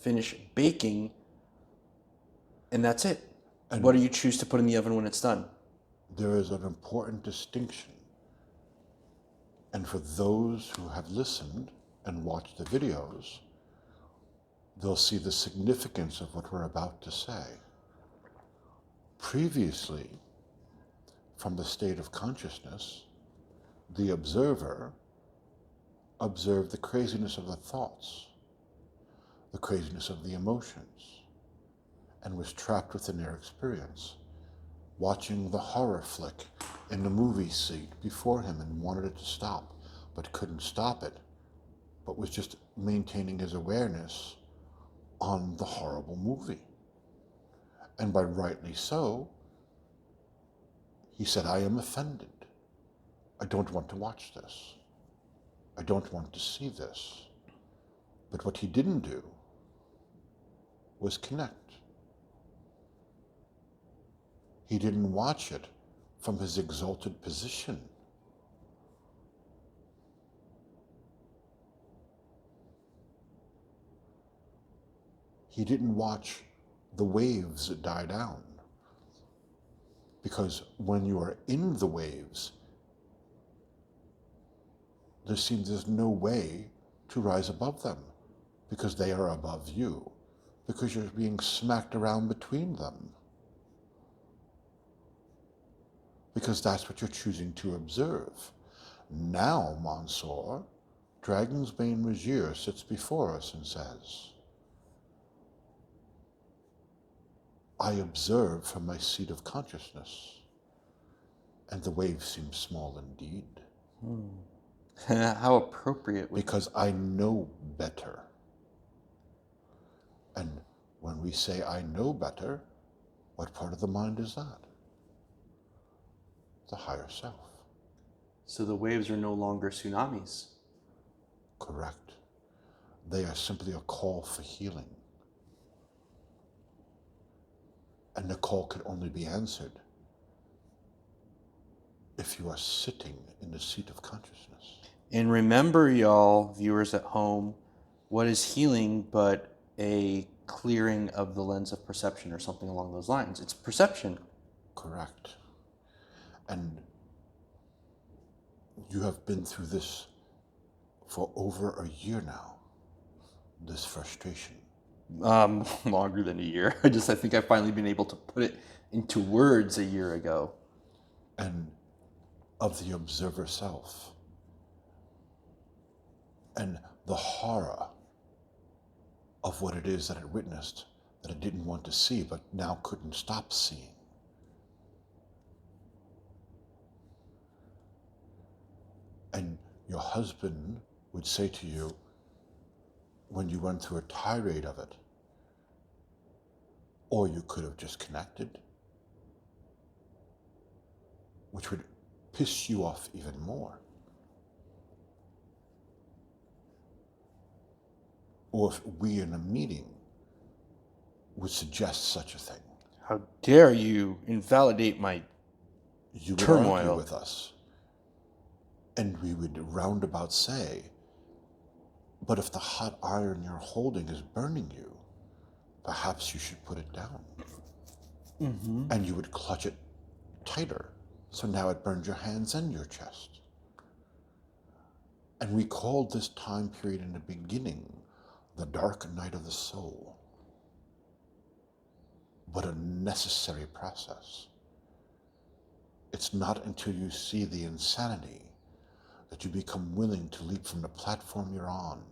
finish baking, and that's it. And what do you choose to put in the oven when it's done? There is an important distinction. And for those who have listened and watched the videos, they'll see the significance of what we're about to say. Previously, from the state of consciousness, the observer observed the craziness of the thoughts, the craziness of the emotions, and was trapped within their experience, watching the horror flick in the movie seat before him and wanted it to stop, but couldn't stop it, but was just maintaining his awareness on the horrible movie. And by rightly so, he said, I am offended. I don't want to watch this. I don't want to see this. But what he didn't do was connect. He didn't watch it from his exalted position. He didn't watch the waves die down. Because when you are in the waves, there's no way to rise above them, because they are above you, because you're being smacked around between them. Because that's what you're choosing to observe. Now, Monsour, Dragon's Bane Regier sits before us and says, I observe from my seat of consciousness, and the wave seems small indeed. How appropriate. Because I know better. And when we say I know better, what part of the mind is that? The higher self. So the waves are no longer tsunamis. Correct. They are simply a call for healing. And the call can only be answered if you are sitting in the seat of consciousness. And remember, y'all, viewers at home, what is healing but a clearing of the lens of perception or something along those lines? It's perception. Correct. And you have been through this for over a year now, this frustration. Longer than a year. I think I've finally been able to put it into words a year ago. And of the observer self. And the horror of what it is that it witnessed, that it didn't want to see, but now couldn't stop seeing. And your husband would say to you, when you went through a tirade of it, or you could have just connected, which would piss you off even more. Or if we in a meeting would suggest such a thing. How dare you invalidate my You would turmoil. argue with us. And we would roundabout say, but if the hot iron you're holding is burning you, perhaps you should put it down. Mm-hmm. And you would clutch it tighter. So now it burns your hands and your chest. And we called this time period in the beginning the dark night of the soul, but a necessary process. It's not until you see the insanity that you become willing to leap from the platform you're on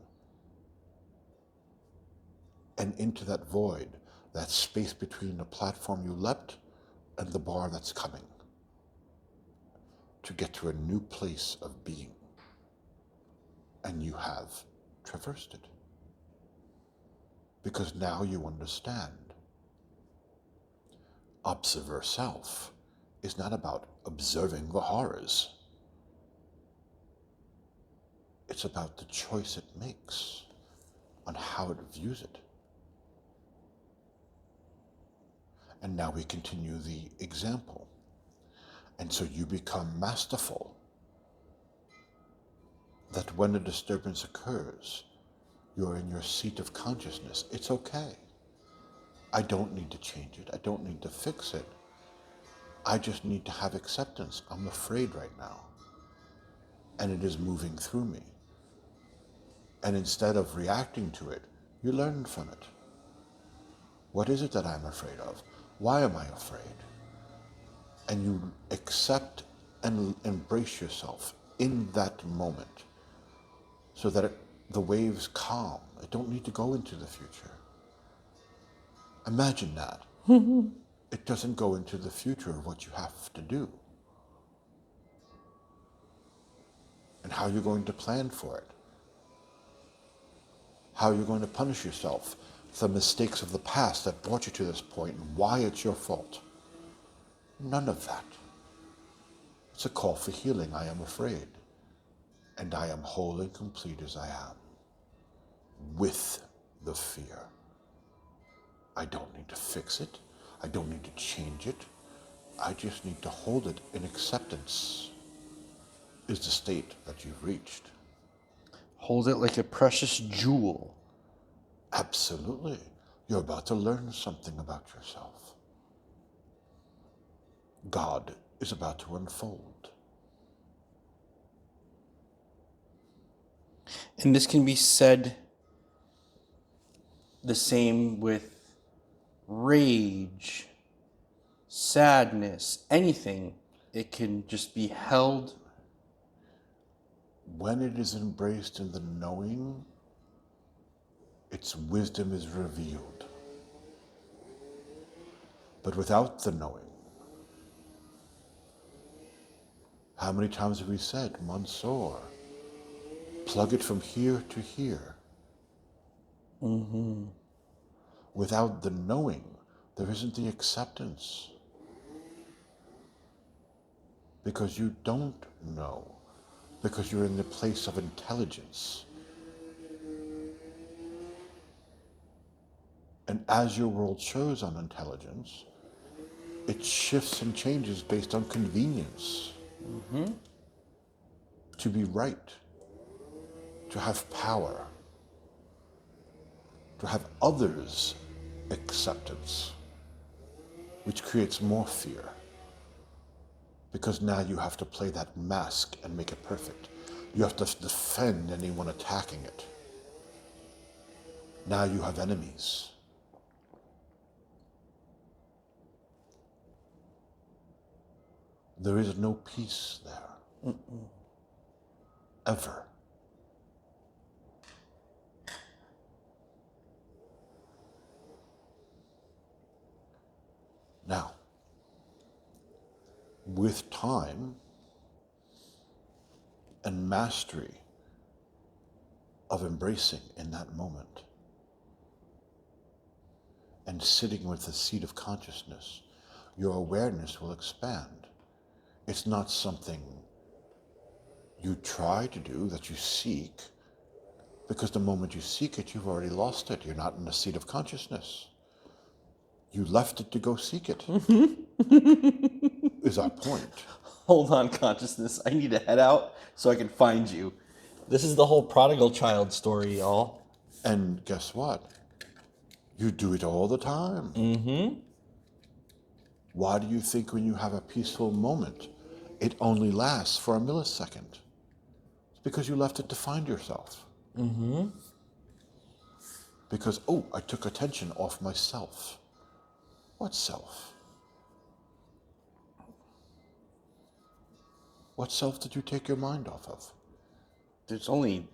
and into that void, that space between the platform you leapt and the bar that's coming, to get to a new place of being. And you have traversed it. Because now you understand. Observer self is not about observing the horrors. It's about the choice it makes on how it views it. And now we continue the example. And so you become masterful that when a disturbance occurs, you're in your seat of consciousness. It's okay. I don't need to change it. I don't need to fix it. I just need to have acceptance. I'm afraid right now. And it is moving through me. And instead of reacting to it, you learn from it. What is it that I'm afraid of? Why am I afraid? And you accept and embrace yourself in that moment so that the waves calm. It don't need to go into the future. Imagine that. It doesn't go into the future of what you have to do and how you're going to plan for it, how you're going to punish yourself for the mistakes of the past that brought you to this point and why it's your fault. None of that. It's a call for healing. I am afraid, and I am whole and complete as I am, with the fear. I don't need to fix it. I don't need to change it. I just need to hold it in acceptance is the state that you've reached. Hold it like a precious jewel. Absolutely. You're about to learn something about yourself. God is about to unfold. And this can be said the same with rage, sadness, anything. It can just be held. When it is embraced in the knowing, its wisdom is revealed. But without the knowing, how many times have we said, Monsour, plug it from here to here? Mm-hmm. Without the knowing, there isn't the acceptance. Because you don't know. Because you're in the place of intelligence. And as your world shows on intelligence, it shifts and changes based on convenience. Mm-hmm. To be right, to have power, to have others' acceptance, which creates more fear. Because now you have to play that mask and make it perfect. You have to defend anyone attacking it. Now you have enemies. There is no peace there. Mm-mm. Ever. Now, with time and mastery of embracing in that moment and sitting with the seat of consciousness, your awareness will expand. It's not something you try to do, that you seek, because the moment you seek it, you've already lost it. You're not in the seat of consciousness. You left it to go seek it, is our point. Hold on, consciousness. I need to head out so I can find you. This is the whole prodigal child story, y'all. And guess what? You do it all the time. Mm-hmm. Why do you think when you have a peaceful moment, it only lasts for a millisecond? It's because you left it to find yourself. Mm-hmm. Because, oh, I took attention off myself. What self? What self did you take your mind off of? There's only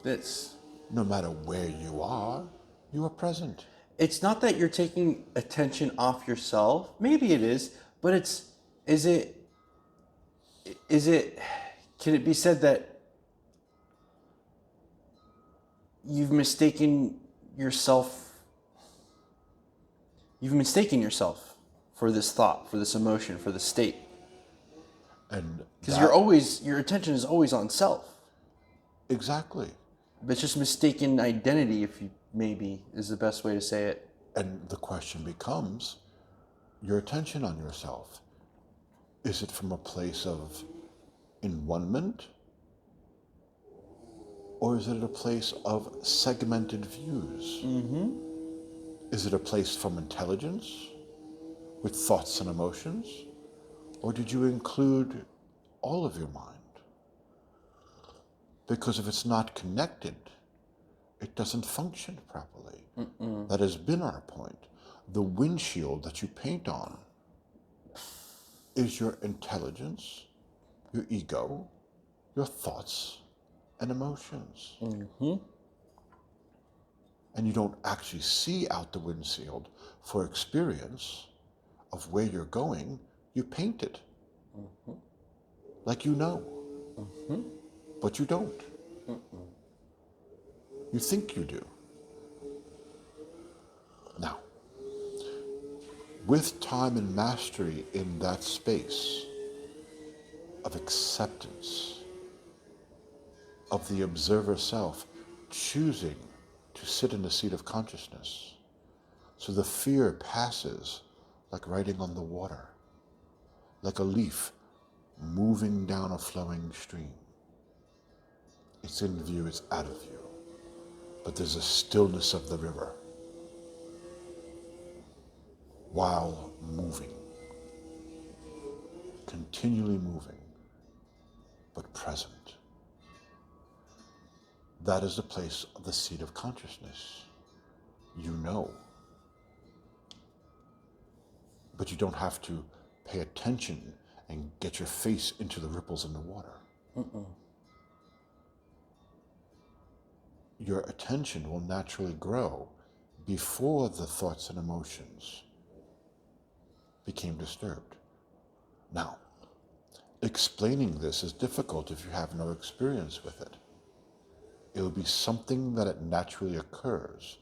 this. No matter where you are present. It's not that you're taking attention off yourself. Maybe it is, but is it, can it be said that you've mistaken yourself for this thought, for this emotion, for this state? And Because your attention is always on self. Exactly. But it's just mistaken identity, if you maybe is the best way to say it. And the question becomes, your attention on yourself, is it from a place of enwonment? Or is it a place of segmented views? Mm-hmm. Is it a place from intelligence, with thoughts and emotions? Or did you include all of your mind? Because if it's not connected, it doesn't function properly. That has been our point. The windshield that you paint on is your intelligence, your ego, your thoughts and emotions. Mm-hmm. And you don't actually see out the windshield for experience of where you're going. You paint it. Mm-hmm. Like you know. Mm-hmm. But you don't. Mm-mm. You think you do. Now, with time and mastery in that space of acceptance of the observer self choosing to sit in the seat of consciousness, so the fear passes like riding on the water, like a leaf moving down a flowing stream. It's in view, it's out of view. But there's a stillness of the river while moving, continually moving, but present. That is the place of the seat of consciousness. You know. But you don't have to pay attention and get your face into the ripples in the water. Your attention will naturally grow before the thoughts and emotions became disturbed. Now, explaining this is difficult if you have no experience with it. It will be something that it naturally occurs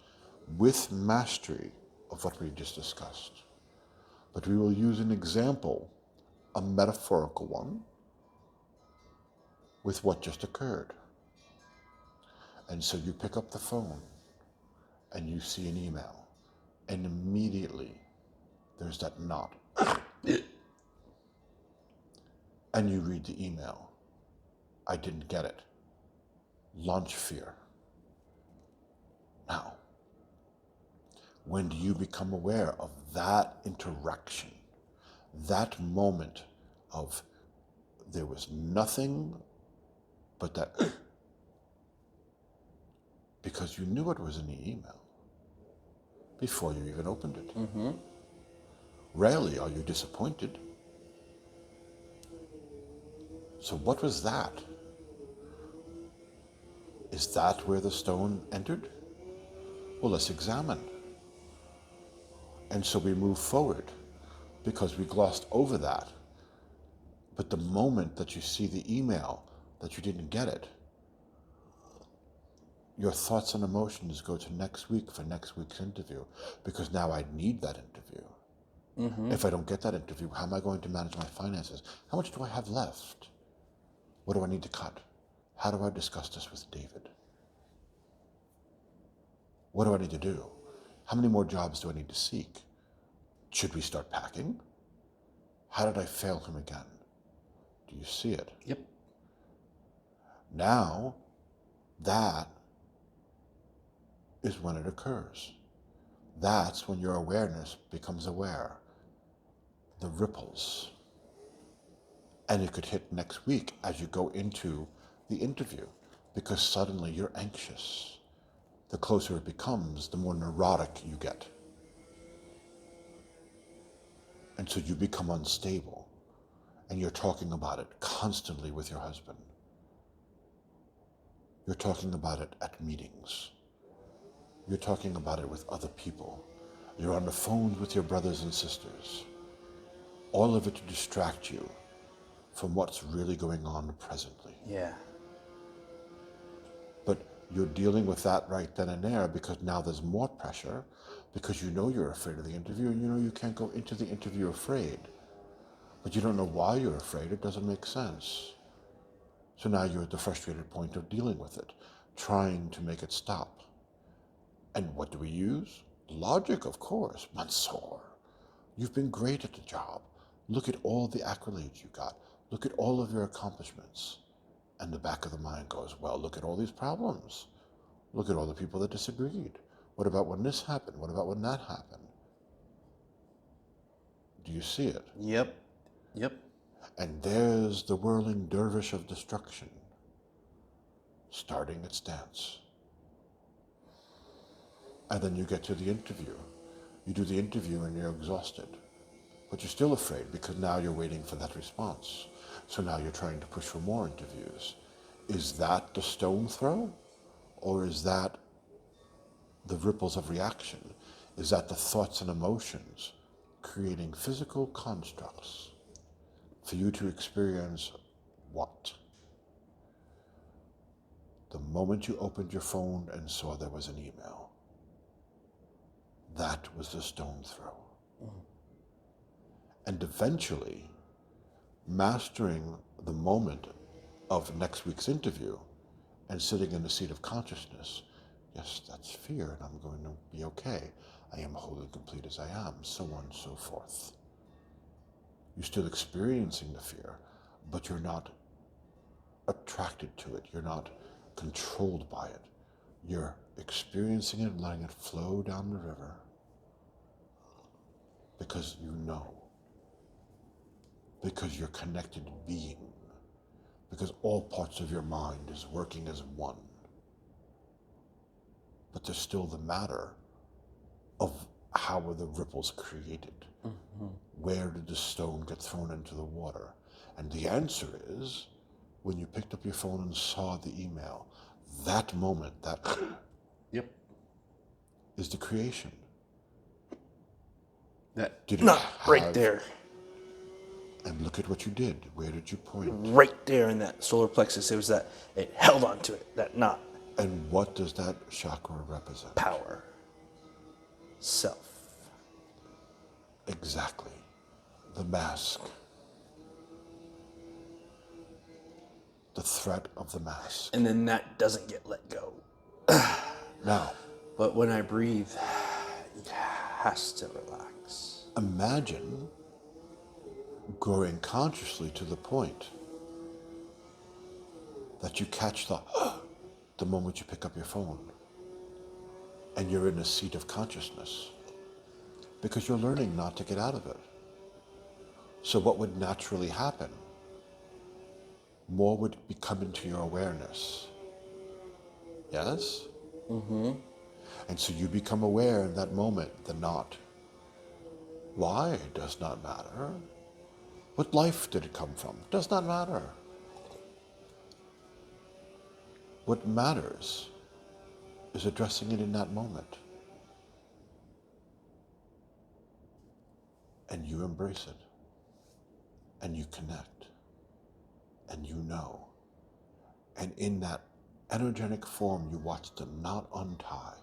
with mastery of what we just discussed. But we will use an example, a metaphorical one, with what just occurred. And so you pick up the phone and you see an email, and immediately there's that knot. And you read the email. I didn't get it. Launch fear. Now, when do you become aware of that interaction, that moment of there was nothing but that, because you knew it was in the email before you even opened it. Mm-hmm. Rarely are you disappointed. So what was that? Is that where the stone entered? Well, let's examine. And so we move forward because we glossed over that. But the moment that you see the email that you didn't get it, your thoughts and emotions go to next week for next week's interview, because now I need that interview. Mm-hmm. If I don't get that interview, how am I going to manage my finances? How much do I have left? What do I need to cut? How do I discuss this with David? What do I need to do? How many more jobs do I need to seek? Should we start packing? How did I fail him again? Do you see it? Yep. Now, that is when it occurs. That's when your awareness becomes aware. The ripples. And it could hit next week as you go into the interview, because suddenly you're anxious. the closer it becomes, the more neurotic you get. And so you become unstable, and you're talking about it constantly with your husband. You're talking about it at meetings. You're talking about it with other people. You're on the phone with your brothers and sisters. All of it to distract you from what's really going on presently. Yeah. But you're dealing with that right then and there because now there's more pressure, because you know you're afraid of the interview and you know you can't go into the interview afraid. But you don't know why you're afraid. It doesn't make sense. So now you're at the frustrated point of dealing with it, trying to make it stop. And what do we use? Logic, of course. Monsour, you've been great at the job. Look at all the accolades you got. Look at all of your accomplishments. And the back of the mind goes, well, look at all these problems. Look at all the people that disagreed. What about when this happened? What about when that happened? Do you see it? Yep. And there's the whirling dervish of destruction, starting its dance. And then you get to the interview. You do the interview and you're exhausted. But you're still afraid because now you're waiting for that response. So now you're trying to push for more interviews. Is that the stone throw? Or is that the ripples of reaction? Is that the thoughts and emotions creating physical constructs for you to experience what? The moment you opened your phone and saw there was an email, that was the stone throw. And eventually, mastering the moment of next week's interview and sitting in the seat of consciousness, yes, that's fear, and I'm going to be okay. I am whole and complete as I am, so on and so forth. You're still experiencing the fear, but you're not attracted to it. You're not controlled by it. You're experiencing it and letting it flow down the river because you know. Because you're connected being. Because all parts of your mind is working as one. But there's still the matter of how were the ripples created? Mm-hmm. Where did the stone get thrown into the water? And the answer is, when you picked up your phone and saw the email, that moment, that Yep. is the creation. That Did it not have, right there. And look at what you did. Where did you point? Right there in that solar plexus, it was that it held onto it, that knot. And what does that chakra represent? Power. Self. Exactly. The mask. The threat of the mask. And then that doesn't get let go. Now, But when I breathe, it has to relax. imagine growing consciously to the point that you catch the moment you pick up your phone and you're in a seat of consciousness because you're learning not to get out of it. So what would naturally happen? More would come into your awareness. Yes? Mm-hmm. And so you become aware in that moment, the not. Why? It does not matter. What life did it come from? Does not matter. What matters is addressing it in that moment. And you embrace it. And you connect. And you know. And in that energetic form, you watch the knot untie.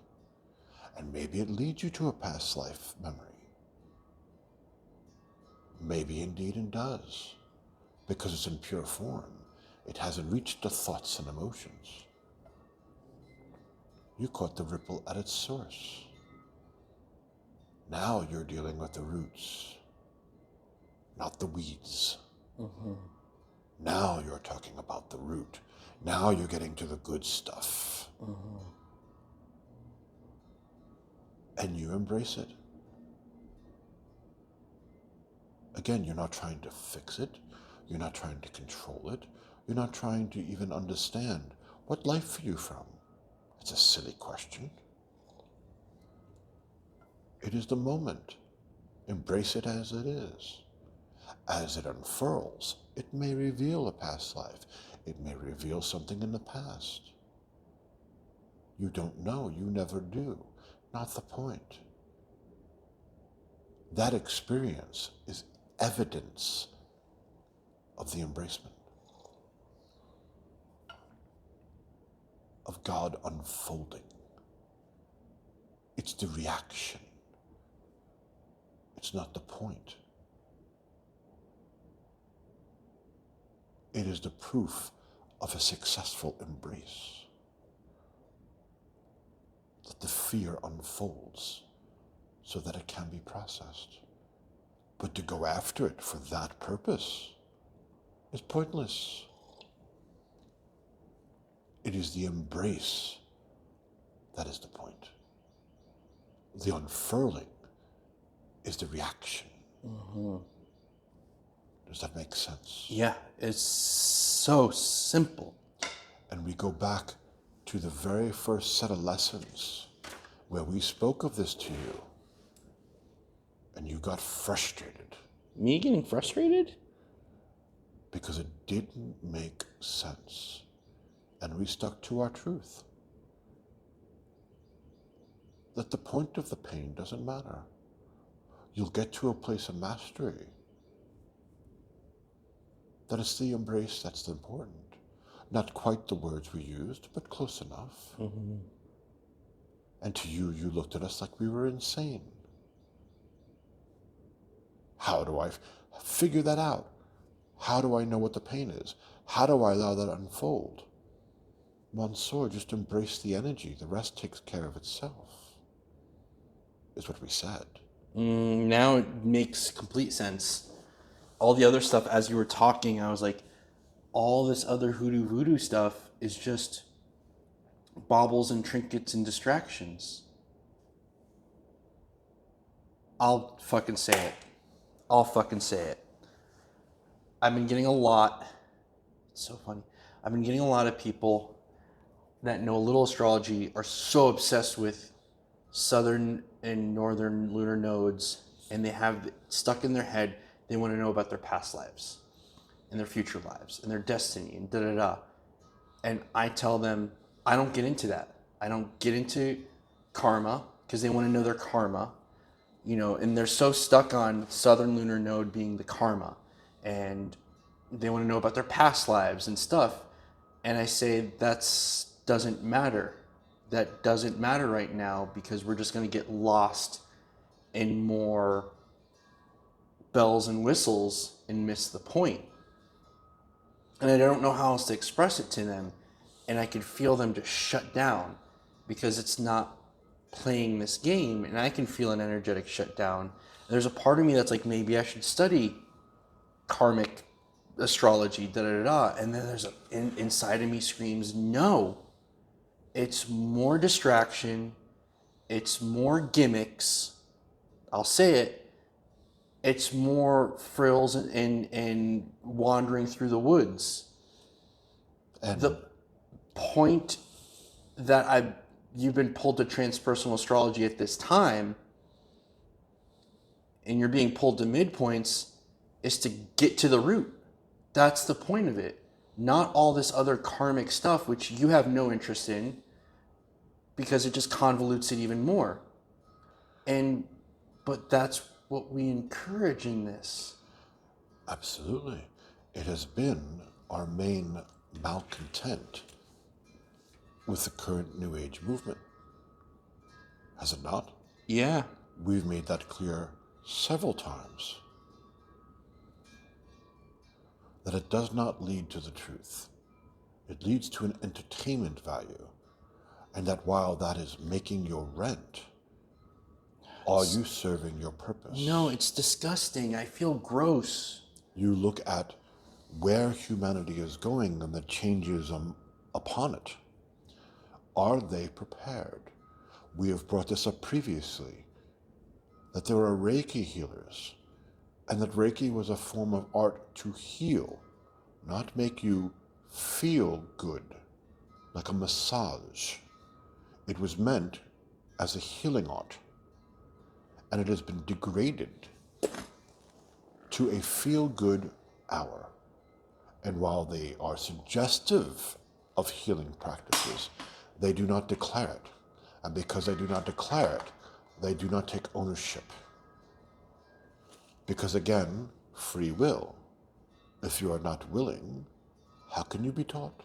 And maybe it leads you to a past life memory. Maybe indeed it does. Because it's in pure form. It hasn't reached the thoughts and emotions. You caught the ripple at its source. Now you're dealing with the roots, not the weeds. Mm-hmm. Now you're talking about the root. Now you're getting to the good stuff. Mm-hmm. And you embrace it. Again, you're not trying to fix it. You're not trying to control it. You're not trying to even understand what life are you from. It's a silly question. It is the moment. Embrace it as it is. As it unfurls, it may reveal a past life. It may reveal something in the past. You don't know. You never do. Not the point. That experience is evidence of the embracement, of God unfolding. It's the reaction. It's not the point. It is the proof of a successful embrace. That the fear unfolds so that it can be processed. But to go after it for that purpose is pointless. It is the embrace that is the point. The unfurling is the reaction. Mm-hmm. Does that make sense? Yeah, it's so simple. And we go back to the very first set of lessons where we spoke of this to you and you got frustrated. Me getting frustrated? Because it didn't make sense. And we stuck to our truth. That the point of the pain doesn't matter. You'll get to a place of mastery. That it's the embrace that's important. Not quite the words we used, but close enough. Mm-hmm. And to you, you looked at us like we were insane. How do I figure that out? How do I know what the pain is? How do I allow that to unfold? Monsour, just embrace the energy. The rest takes care of itself, is what we said. Now it makes complete sense. All the other stuff, as you were talking, I was like, all this other hoodoo voodoo stuff is just baubles and trinkets and distractions. I'll fucking say it. I've been getting a lot, it's so funny, I've been getting a lot of people that know a little astrology are so obsessed with southern and northern lunar nodes, and they have stuck in their head, they want to know about their past lives and their future lives and their destiny and da-da-da. And I tell them, I don't get into that. I don't get into karma because they want to know their karma, you know, and they're so stuck on southern lunar node being the karma, and they want to know about their past lives and stuff. And I say, doesn't matter. That doesn't matter right now because we're just going to get lost in more bells and whistles and miss the point. And I don't know how else to express it to them. And I can feel them just shut down because it's not playing this game. And I can feel an energetic shutdown. And there's a part of me that's like, maybe I should study karmic astrology, da-da-da-da. And then there's inside of me screams, no. It's more distraction. It's more gimmicks. I'll say it. It's more frills and wandering through the woods. And The point that you've been pulled to transpersonal astrology at this time, and you're being pulled to midpoints, is to get to the root. That's the point of it. Not all this other karmic stuff, which you have no interest in, because it just convolutes it even more. But that's what we encourage in this. absolutely. It has been our main malcontent with the current New Age movement. Has it not? Yeah. We've made that clear several times. That it does not lead to the truth. It leads to an entertainment value. And that while that is making your rent, are you serving your purpose? No, it's disgusting. I feel gross. You look at where humanity is going and the changes upon it. Are they prepared? We have brought this up previously, that there are Reiki healers, and that Reiki was a form of art to heal, not make you feel good, like a massage. It was meant as a healing art, and it has been degraded to a feel-good hour. And while they are suggestive of healing practices, they do not declare it. And because they do not declare it, they do not take ownership. Because again, free will. If you are not willing, how can you be taught?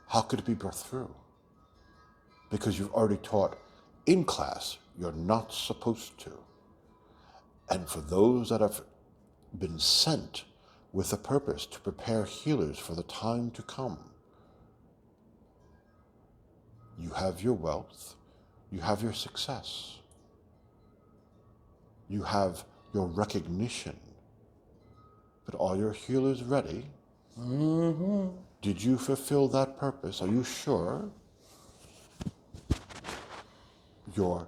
How could it be brought through? Because you've already taught in class, you're not supposed to. And for those that have been sent with a purpose to prepare healers for the time to come, you have your wealth, you have your success, you have your recognition. But are your healers ready? Mm-hmm. Did you fulfill that purpose? Are you sure? Your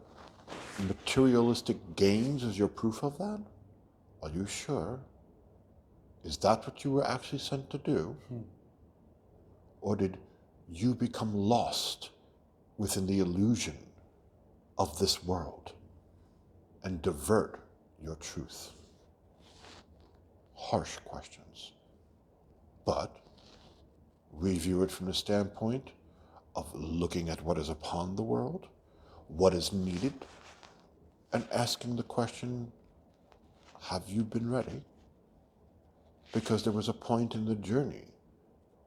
materialistic gains is your proof of that? Are you sure? Is that what you were actually sent to do? Or did you become lost within the illusion of this world and divert your truth? Harsh questions. But we view it from the standpoint of looking at what is upon the world, what is needed, and asking the question, have you been ready? Because there was a point in the journey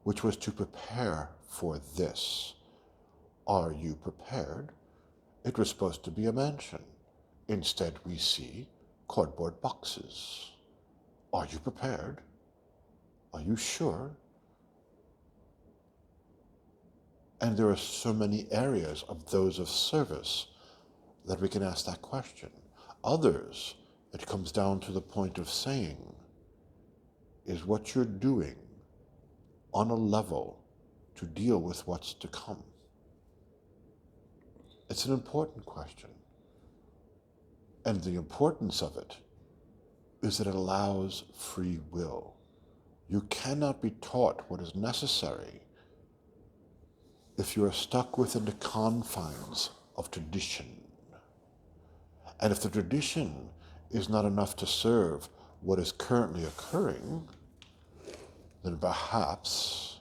which was to prepare for this. Are you prepared? It was supposed to be a mansion. Instead, we see cardboard boxes. Are you prepared? Are you sure? And there are so many areas of those of service that we can ask that question. Others, it comes down to the point of saying, is what you're doing on a level to deal with what's to come? It's an important question. And the importance of it is that it allows free will. You cannot be taught what is necessary if you are stuck within the confines of tradition. And if the tradition is not enough to serve what is currently occurring, then perhaps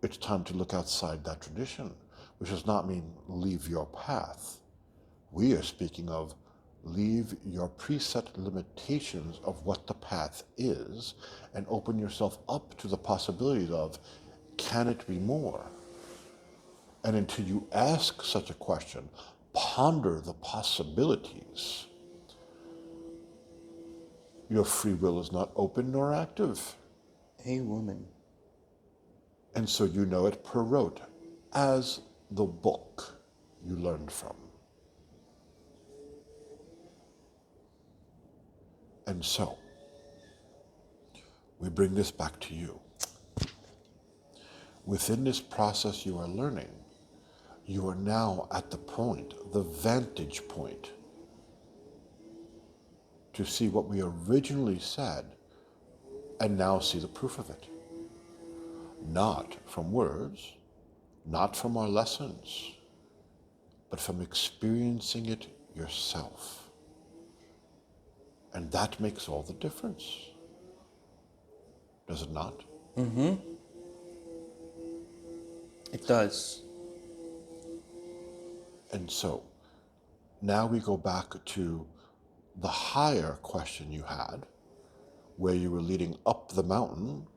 it's time to look outside that tradition, which does not mean leave your path. We are speaking of leave your preset limitations of what the path is and open yourself up to the possibility of, can it be more? And until you ask such a question, ponder the possibilities, your free will is not open nor active. A woman. And so you know it per rote, as the book you learned from. And so, we bring this back to you. Within this process you are learning, you are now at the point, the vantage point, to see what we originally said and now see the proof of it. Not from words, not from our lessons, but from experiencing it yourself. And that makes all the difference. Does it not? Mm-hmm. It does. And so, now we go back to the higher question you had, where you were leading up the mountain,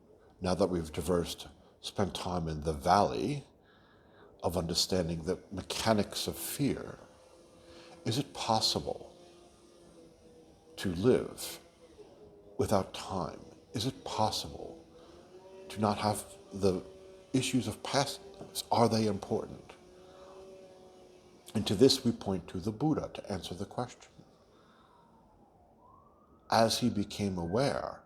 now that we've spent time in the valley of understanding the mechanics of fear. Is it possible to live without time? Is it possible to not have the issues of past lives? Are they important? And to this we point to the Buddha to answer the question. As he became aware,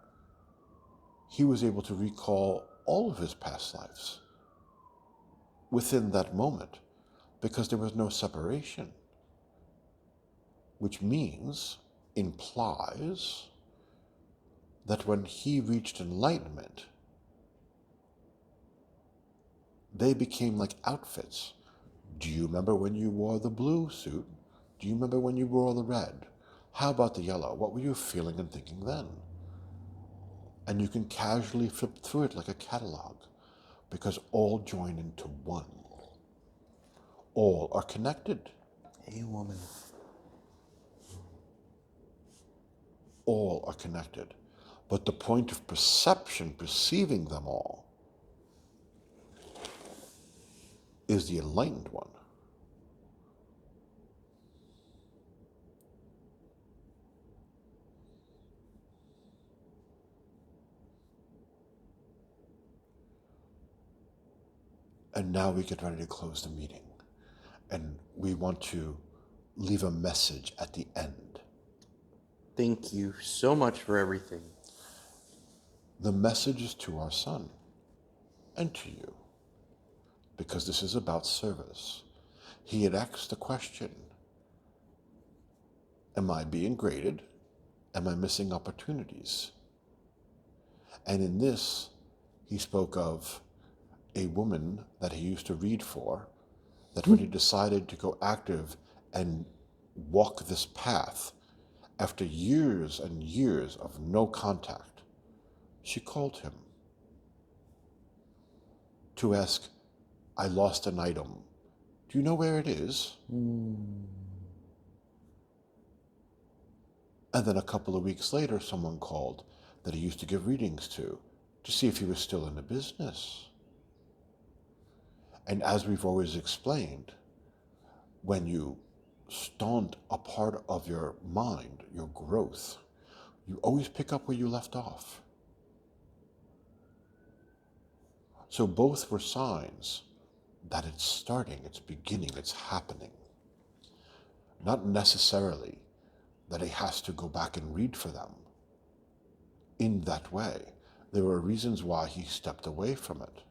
he was able to recall all of his past lives within that moment because there was no separation, which implies that when he reached enlightenment, They became like outfits. Do you remember when you wore the blue suit? Do you remember when you wore the red? How about the yellow? What were you feeling and thinking then? And you can casually flip through it like a catalog, because all join into one. All are connected. A woman. All are connected. But the point of perception, perceiving them all, is the enlightened one. And now we get ready to close the meeting. And we want to leave a message at the end. Thank you so much for everything. The message is to our son and to you, because this is about service. He had asked the question, am I being graded? Am I missing opportunities? And in this, he spoke of a woman that he used to read for, that when he decided to go active and walk this path, after years and years of no contact, she called him to ask, I lost an item. Do you know where it is? And then a couple of weeks later, someone called that he used to give readings to see if he was still in the business. And as we've always explained, when you stunt a part of your mind, your growth, you always pick up where you left off. So both were signs that it's starting, it's beginning, it's happening. Not necessarily that he has to go back and read for them in that way. There were reasons why he stepped away from it.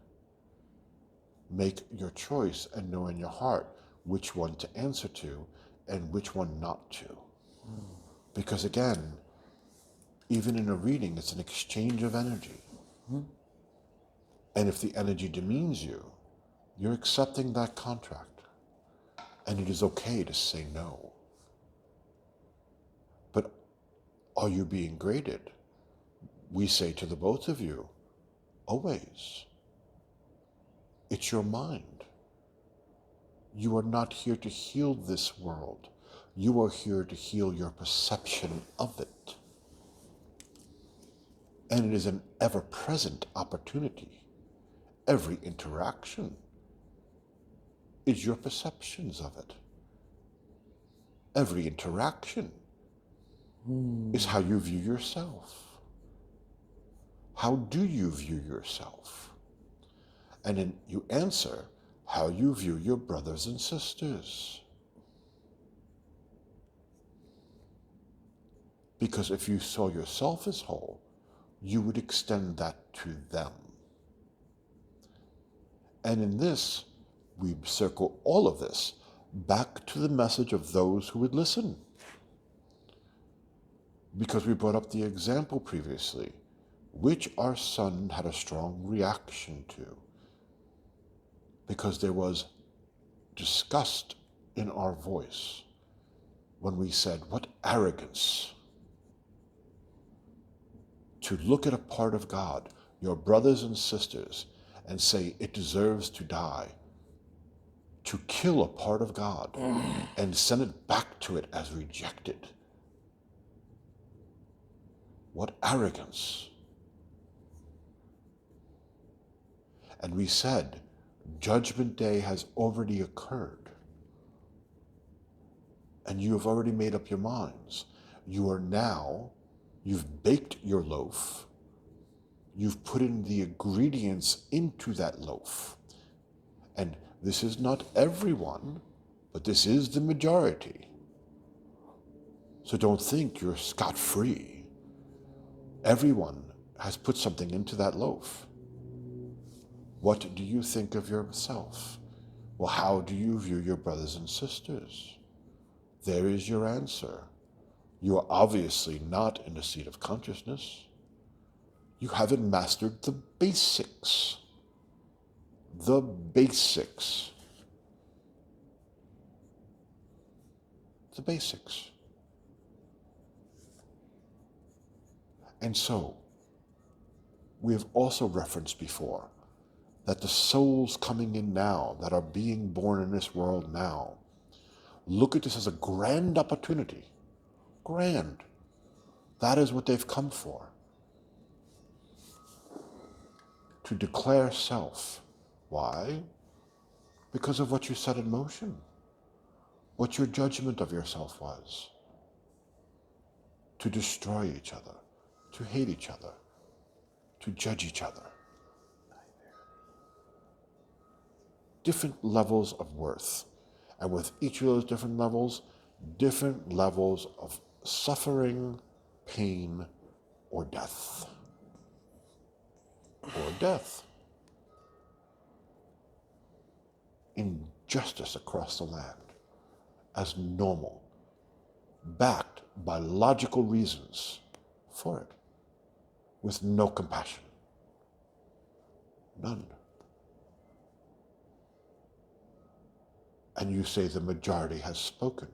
Make your choice and know in your heart which one to answer to and which one not to. Because again, even in a reading, it's an exchange of energy. And if the energy demeans you, you're accepting that contract. And it is okay to say no. But are you being graded? We say to the both of you, always. It's your mind. You are not here to heal this world. You are here to heal your perception of it. And it is an ever-present opportunity. Every interaction is your perceptions of it. Every interaction is how you view yourself. How do you view yourself? And then you answer how you view your brothers and sisters. Because if you saw yourself as whole, you would extend that to them. And in this, we circle all of this back to the message of those who would listen. Because we brought up the example previously, which our son had a strong reaction to. Because there was disgust in our voice when we said, what arrogance to look at a part of God, your brothers and sisters, and say it deserves to die, to kill a part of God and send it back to it as rejected. What arrogance. And we said, Judgment Day has already occurred. And you have already made up your minds. You've baked your loaf. You've put in the ingredients into that loaf. And this is not everyone, but this is the majority. So don't think you're scot-free. Everyone has put something into that loaf. What do you think of yourself? Well, how do you view your brothers and sisters? There is your answer. You are obviously not in a seat of consciousness. You haven't mastered the basics. the basics. The basics. And so, we have also referenced before that the souls coming in now, that are being born in this world now, look at this as a grand opportunity. Grand. That is what they've come for. To declare self. Why? Because of what you set in motion. What your judgment of yourself was. To destroy each other. To hate each other. To judge each other. Different levels of worth. And with each of those different levels of suffering, pain, or death. Or death. Injustice across the land as normal, backed by logical reasons for it, with no compassion. None. And you say the majority has spoken.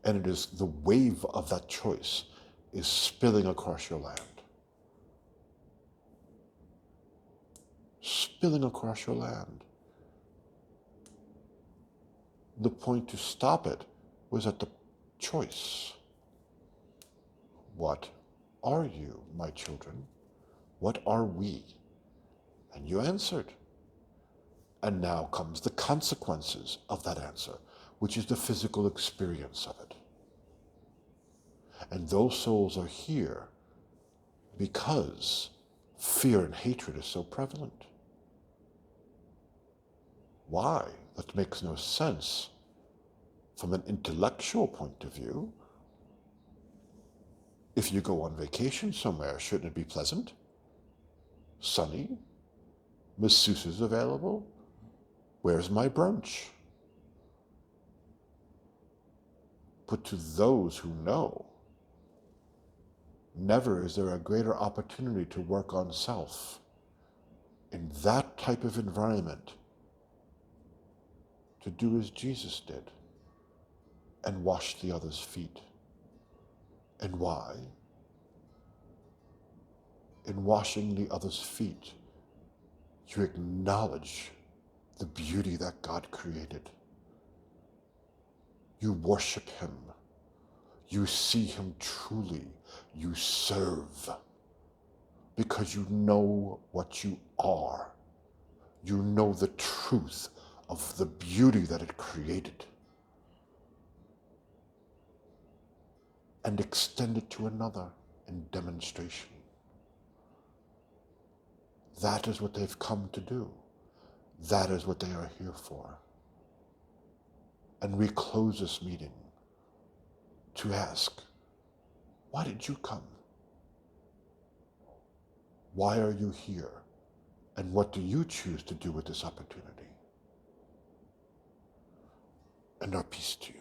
And it is the wave of that choice is spilling across your land. Spilling across your land. The point to stop it was at the choice. What are you, my children? What are we? And you answered. And now comes the consequences of that answer, which is the physical experience of it. And those souls are here because fear and hatred is so prevalent. Why? That makes no sense from an intellectual point of view. If you go on vacation somewhere, shouldn't it be pleasant? Sunny? Masseuses available? Where's my brunch? But to those who know, never is there a greater opportunity to work on self in that type of environment, to do as Jesus did and wash the other's feet. And why? In washing the other's feet, you acknowledge the beauty that God created. You worship him. You see him truly. You serve because you know what you are. You know the truth of the beauty that it created. And extend it to another in demonstration. That is what they've come to do. That is what they are here for. And we close this meeting to ask, why did you come? Why are you here? And what do you choose to do with this opportunity? And our peace to you.